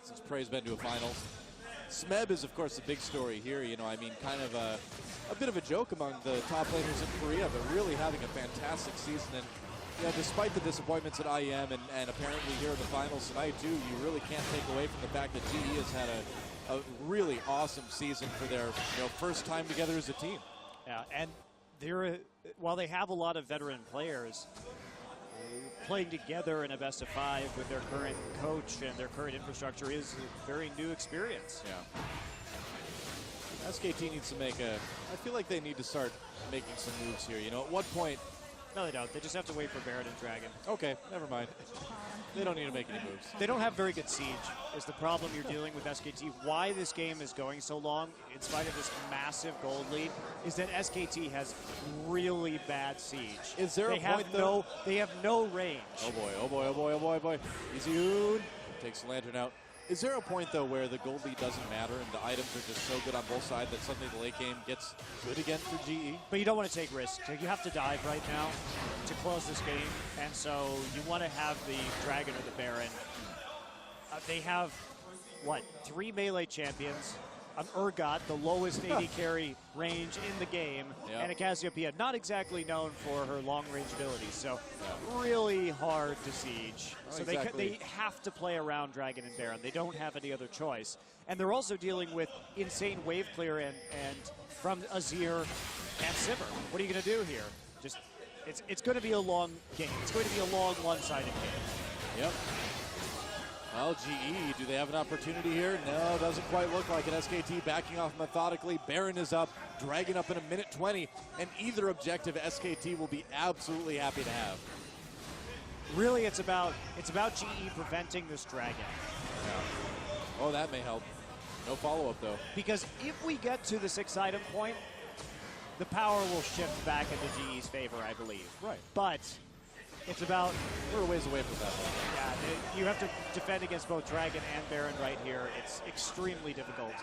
since Prey's been to a finals. Smeb is, of course, the big story here. You know, I mean, kind of a bit of a joke among the top laners in Korea, but really having a fantastic season. And you know, despite the disappointments at IEM and apparently here in the finals tonight too, you really can't take away from the fact that GE has had a really awesome season for their first time together as a team. Yeah, and while they have a lot of veteran players, playing together in a best of 5 with their current coach and their current infrastructure is a very new experience. Yeah. SKT needs to I feel like they need to start making some moves here. You know, at what point? No, they don't. They just have to wait for Baron and Dragon. Okay, never mind. They don't need to make any moves. They don't have very good siege is the problem you're dealing with SKT. Why this game is going so long, in spite of this massive gold lead, is that SKT has really bad siege. Is there a point, though? They have no range. Oh boy, oh boy, oh boy, oh boy, oh boy. Easy Hoon takes the lantern out. Is there a point, though, where the gold lead doesn't matter and the items are just so good on both sides that suddenly the late game gets good again for GE? But you don't want to take risks. You have to dive right now to close this game, and so you want to have the Dragon or the Baron. They have, 3 melee champions, an Urgot, the lowest AD carry range in the game, and a Cassiopeia, not exactly known for her long-range abilities, so really hard to siege. So they have to play around Dragon and Baron. They don't have any other choice. And they're also dealing with insane wave clear and from Azir and Sivir. What are you going to do here? It's going to be a long game. It's going to be a long one-sided game. Yep. Well, GE, do they have an opportunity here? No, doesn't quite look like it. SKT backing off methodically. Baron is up, Dragon up in a minute 20, and either objective SKT will be absolutely happy to have. Really, it's about GE preventing this Dragon. Yeah. Oh, that may help. No follow-up, though. Because if we get to the 6-item point, the power will shift back into GE's favor, I believe. Right. But it's about... We're a ways away from that. Yeah, you have to defend against both Dragon and Baron right here. It's extremely difficult.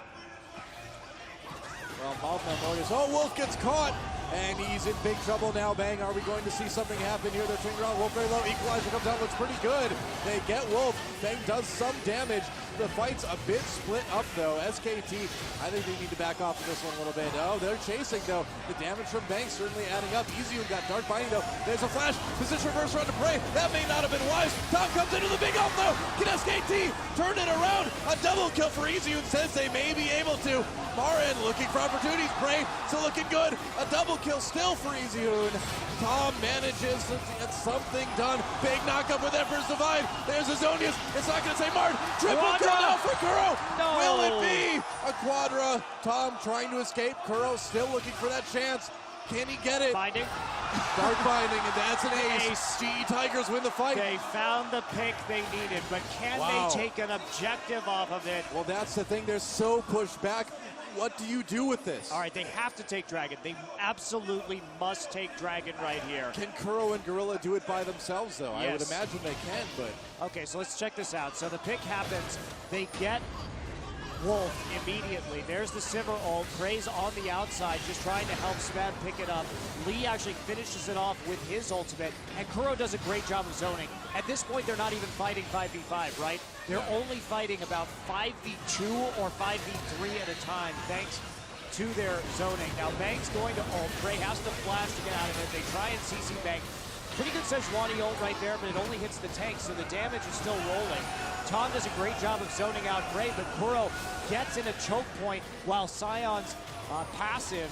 Well, Malcolm, oh, Wolf gets caught, and he's in big trouble now. Bang, are we going to see something happen here? They're turning around. Wolf very low. Equalizer comes out, looks pretty good. They get Wolf. Bang does some damage. The fight's a bit split up, though. SKT, I think they need to back off of this one a little bit. Oh, they're chasing, though. The damage from Bang certainly adding up. Easy got Dark Binding, though. There's a flash. Position reverse run to Prey. That may not have been wise. Tom comes into the big help, though. Can SKT turn it around? A double kill for Easy, says they may be able to. Marin looking for opportunities. Prey still looking good. A double kill still for Easy. Tom manages to get something done. Big knockup with Emperor's Divide. There's Azonius. It's not going to say Martin. Triple kill now for Kuro. No. Will it be a quadra? Tom trying to escape. Kuro still looking for that chance. Can he get it? Binding. Dark Binding, and that's an ace. GE Tigers win the fight. They found the pick they needed, but can they take an objective off of it? Well, that's the thing. They're so pushed back. What do you do with this? All right, they have to take Dragon. They absolutely must take Dragon right here. Can Kuro and Gorilla do it by themselves, though? Yes. I would imagine they can, but... Okay, so let's check this out. So the pick happens. They get Wolf immediately. There's the Sivir ult. Prey's on the outside, just trying to help Smeb pick it up. Lee actually finishes it off with his ultimate, and Kuro does a great job of zoning. At this point, they're not even fighting 5v5, right? They're only fighting about 5v2 or 5v3 at a time, thanks to their zoning. Now, Bang's going to ult. Prey has to flash to get out of it. They try and CC Bang. Pretty good Sejuani ult right there, but it only hits the tank, so the damage is still rolling. Tom does a great job of zoning out Prey, but Kuro gets in a choke point while Sion's passive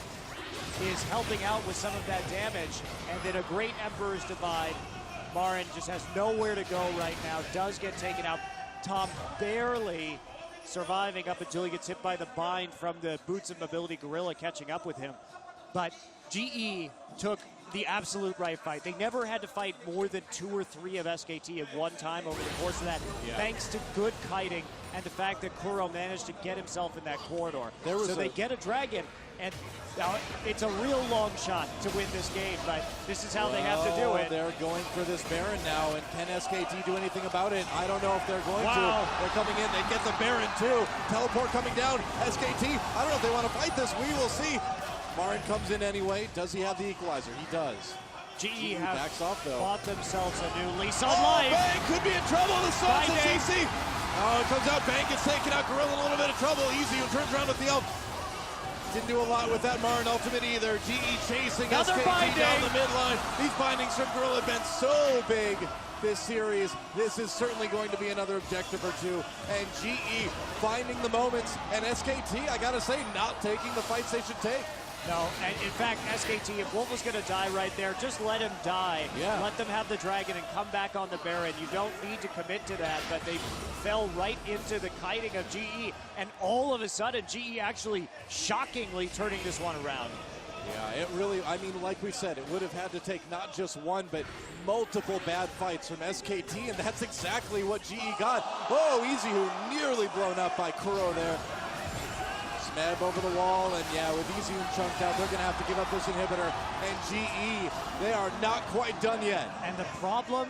is helping out with some of that damage. And then a great Emperor's Divide. Marin just has nowhere to go right now, does get taken out. Tom barely surviving up until he gets hit by the bind from the Boots of Mobility Gorilla catching up with him. But GE took the absolute right fight. They never had to fight more than 2 or 3 of SKT at one time over the course of that, thanks to good kiting and the fact that Kuro managed to get himself in that corridor. So they get a dragon, and now it's a real long shot to win this game, but this is how they have to do it. They're going for this Baron now, and can SKT do anything about it? I don't know if they're going to. They're coming in. They get the Baron, too. Teleport coming down. SKT, I don't know if they want to fight this. We will see. Marin comes in anyway. Does he have the equalizer? He does. GE backs off, though. Bought themselves a new lease on life. Bang could be in trouble. The Suns and CC. Oh, it comes out. Bang gets taken out. Gorilla in a little bit of trouble. Easy who turns around with the ult. Didn't do a lot with that Marin ultimate either. GE chasing SKT down the midline. These bindings from Gorilla have been so big this series. This is certainly going to be another objective or two. And GE finding the moments. And SKT, I gotta say, not taking the fights they should take. No, and in fact, SKT, if Wolf was going to die right there, just let him die. Yeah. Let them have the dragon and come back on the Baron. You don't need to commit to that, but they fell right into the kiting of GE, and all of a sudden, GE actually shockingly turning this one around. Yeah, it really, I mean, like we said, it would have had to take not just one, but multiple bad fights from SKT, and that's exactly what GE got. Oh, Easy who nearly blown up by Kuro there. Smeb over the wall, and yeah, with Easy chunked out, they're going to have to give up this inhibitor. And GE, they are not quite done yet. And the problem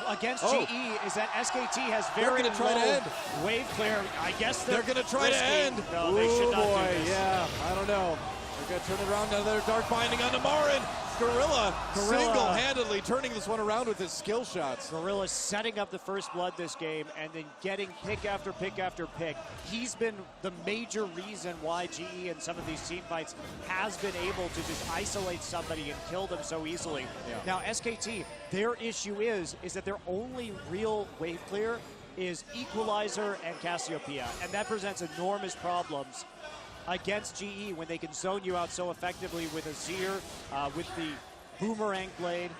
against GE is that SKT has very low try to end. Wave clear. I guess they're going to try to end. No, they should not do this. Yeah, I don't know. They're going to turn it around. Another dark binding on Marin. Gorilla single-handedly turning this one around with his skill shots. Gorilla setting up the first blood this game and then getting pick after pick after pick. He's been the major reason why GE in some of these team fights has been able to just isolate somebody and kill them so easily. Yeah. Now SKT, their issue is that their only real wave clear is Equalizer and Cassiopeia, and that presents enormous problems against GE when they can zone you out so effectively with Azir, with the Boomerang Blade,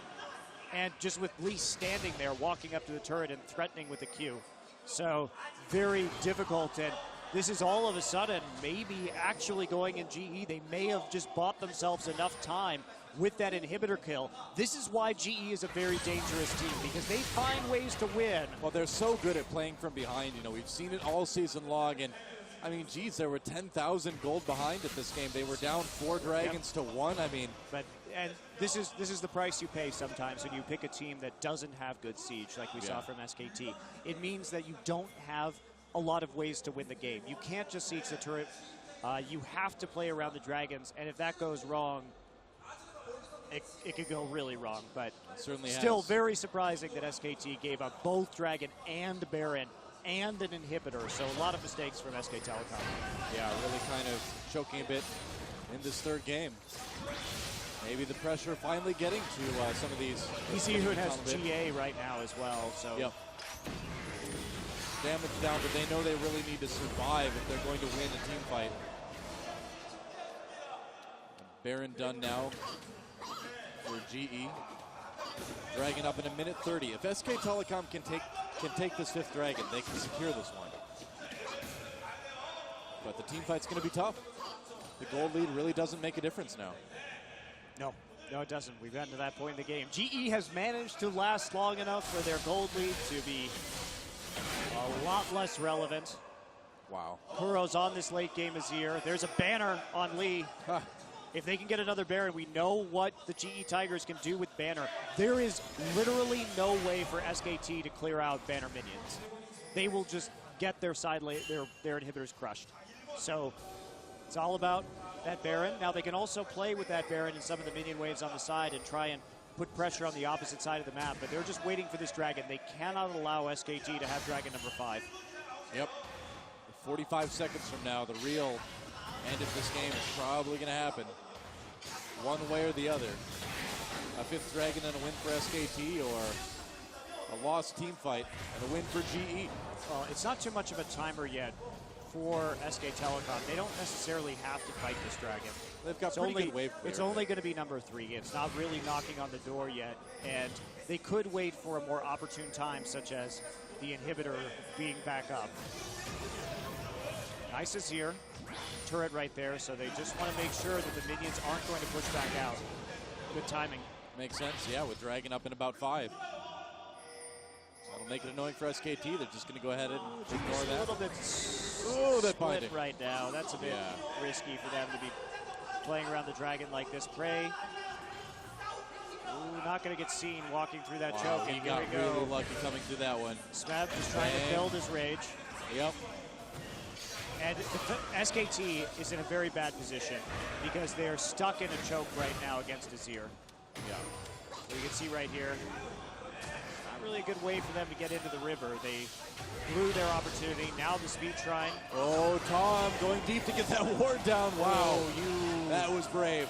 and just with Lee standing there, walking up to the turret and threatening with the Q. So very difficult, and this is all of a sudden maybe actually going in GE. They may have just bought themselves enough time with that inhibitor kill. This is why GE is a very dangerous team, because they find ways to win. Well, they're so good at playing from behind. You know, we've seen it all season long, and I mean, geez, there were 10,000 gold behind at this game. They were down 4 dragons to 1. I mean, and this is the price you pay sometimes when you pick a team that doesn't have good siege, like we saw from SKT. It means that you don't have a lot of ways to win the game. You can't just siege the turret. You have to play around the dragons, and if that goes wrong, it could go really wrong. But certainly still very surprising that SKT gave up both dragon and Baron and an inhibitor, so a lot of mistakes from SK Telecom. Yeah, really kind of choking a bit in this third game. Maybe the pressure finally getting to some of these. ECU has GA right now as well, so. Yep. Damage down, but they know they really need to survive if they're going to win a team fight. Baron done now for GE. Dragon up in 1:30. If SK Telecom can take this 5th dragon, they can secure this one. But the team fight's going to be tough. The gold lead really doesn't make a difference now. No, it doesn't. We've gotten to that point in the game. GE has managed to last long enough for their gold lead to be a lot less relevant. Wow. Kuro's on this late game Azir. There's a banner on Lee. If they can get another Baron, we know what the GE Tigers can do with Banner. There is literally no way for SKT to clear out Banner minions. They will just get their their inhibitors crushed. So it's all about that Baron. Now they can also play with that Baron in some of the minion waves on the side and try and put pressure on the opposite side of the map, but they're just waiting for this dragon. They cannot allow SKT to have dragon number 5. Yep. 45 seconds from now, the real end of this game is probably going to happen. One way or the other. A 5th dragon and a win for SKT, or a lost team fight and a win for GE. Well, it's not too much of a timer yet for SK Telecom. They don't necessarily have to fight this dragon. They've got pretty good wave clear. It's only going to be number 3. It's not really knocking on the door yet, and they could wait for a more opportune time, such as the inhibitor being back up. Nice is here. Turret right there, so they just want to make sure that the minions aren't going to push back out. Good timing. Makes sense, yeah, with Dragon up in about 5. So that'll make it annoying for SKT. They're just going to go ahead and ignore that. A little bit that binding right now. That's a bit risky for them to be playing around the Dragon like this. Prey. Ooh, not going to get seen walking through that choke. He got really lucky coming through that one. Smeb just trying to build his rage. Yep. And SKT is in a very bad position because they're stuck in a choke right now against Azir. Yeah. So you can see right here, not really a good way for them to get into the river. They blew their opportunity. Now the speed shrine. Oh, Tom going deep to get that ward down. Wow, that was brave.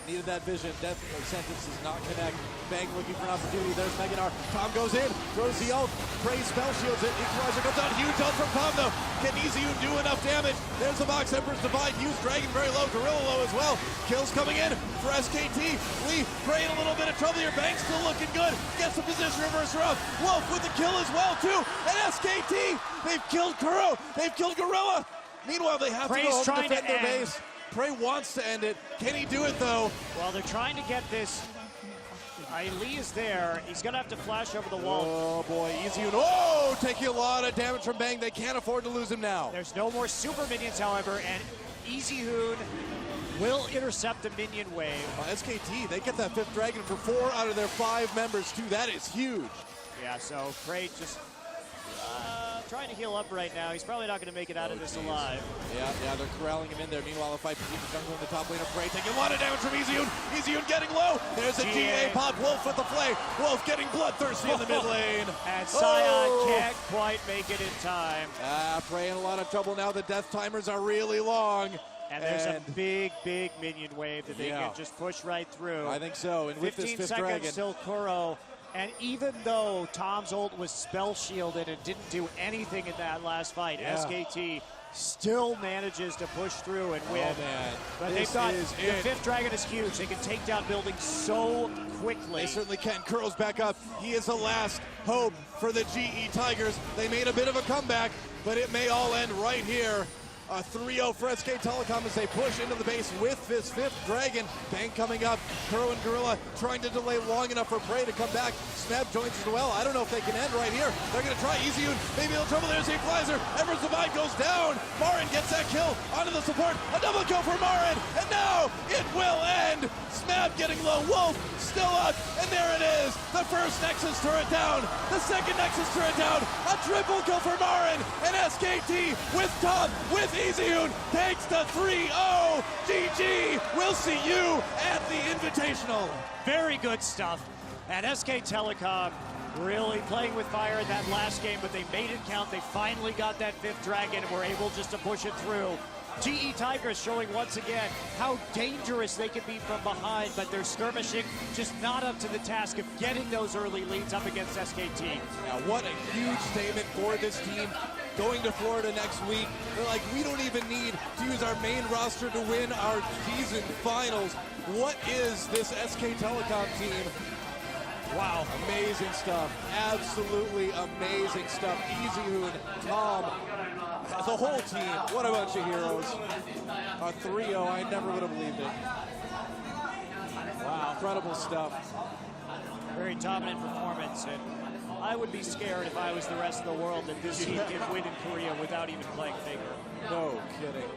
Needed that vision. Death sentence does not connect. Bang looking for an opportunity. There's Meganar. Tom goes in, throws the ult. Prey spell shields it. Equalizer goes down. Huge ult from Tom though. Can Easy do enough damage? There's the box. Emperor's Divide. Huge Dragon very low. Gorilla low as well. Kills coming in for SKT. Lee Prey in a little bit of trouble here. Bang still looking good. Gets the position reverser up. Wolf with the kill as well too. And SKT, they've killed Kuro. They've killed Gorilla. Meanwhile, they have to go home and defend their base. Prey wants to end it. Can he do it though? Well, they're trying to get this. Lee is there. He's going to have to flash over the wall. Oh boy, Easy. Oh, taking a lot of damage from Bang. They can't afford to lose him now. There's no more super minions, however, and Easy Hoon will intercept the minion wave. SKT, they get that 5th Dragon for 4 out of their 5 members too. That is huge. Yeah, so Prey just trying to heal up right now. He's probably not going to make it out of this alive. Yeah, they're corralling him in there. Meanwhile, a fight between the jungle and the top lane of Prey, taking a lot of damage from Easyhoon. Easyhoon getting low. There's a DA pop. Wolf with the flay. Wolf getting bloodthirsty in the mid lane. And Sion can't quite make it in time. Prey in a lot of trouble now. The death timers are really long. And there's a big, big minion wave that they can just push right through. I think so. And with 15 this 5th seconds Dragon. till Kuro. And even though Tom's ult was spell shielded and didn't do anything in that last fight, SKT still manages to push through and win. Oh man, but they've got the 5th Dragon is huge. They can take down buildings so quickly. They certainly can. Kuro's back up. He is the last hope for the GE Tigers. They made a bit of a comeback, but it may all end right here. A 3-0 for SK Telecom as they push into the base with this 5th Dragon. Bang coming up. Kuro and Gorilla trying to delay long enough for Prey to come back. Smeb joins as well. I don't know if they can end right here. They're going to try Easyhoon. Maybe they'll trouble. There's the equalizer. Emperor's Divide goes down. Marin gets that kill onto the support. A double kill for Marin. And now it will end. Smeb getting low. Wolf still up. And there it is. The first Nexus turret down. The second Nexus turret down. A triple kill for Marin. And SKT with Tom, with Easyhoon takes the 3-0. GG. We'll see you at the Invitational. Very good stuff. And SK Telecom really playing with fire in that last game, but they made it count. They finally got that 5th Dragon and were able just to push it through. GE Tigers showing once again how dangerous they can be from behind, but they're skirmishing, just not up to the task of getting those early leads up against SKT. Now, what a huge statement for this team. Going to Florida next week, they're like, we don't even need to use our main roster to win our season finals. What is this SK Telecom team? Wow, amazing stuff. Absolutely amazing stuff. Easyhoon, Tom, the whole team. What a bunch of heroes. A 3-0, I never would have believed it. Wow, incredible stuff. Very dominant performance, and I would be scared if I was the rest of the world that this team can win in Korea without even playing Faker. No kidding.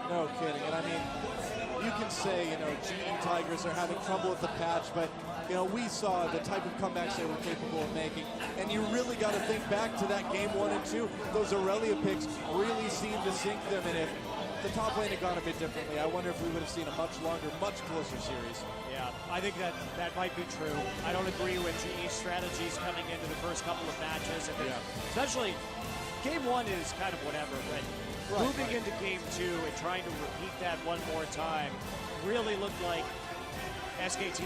No kidding. And I mean, you can say, GE Tigers are having trouble with the patch, but, we saw the type of comebacks they were capable of making. And you really got to think back to that game 1 and 2. Those Irelia picks really seemed to sink them. And if the top lane had gone a bit differently, I wonder if we would have seen a much longer, much closer series. Yeah, I think that might be true. I don't agree with GE's strategies coming into the first couple of matches. And especially, game 1 is kind of whatever, but moving into game 2 and trying to repeat that one more time really looked like SKT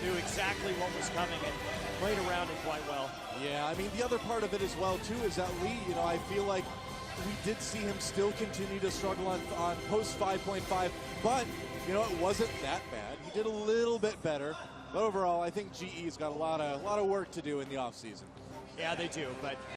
knew exactly what was coming and played around it quite well. Yeah, I mean, the other part of it as well, too, is that Lee, I feel like we did see him still continue to struggle on post 5.5, but, it wasn't that bad. He did a little bit better, but overall, I think GE's got a lot of work to do in the offseason. Yeah, they do, but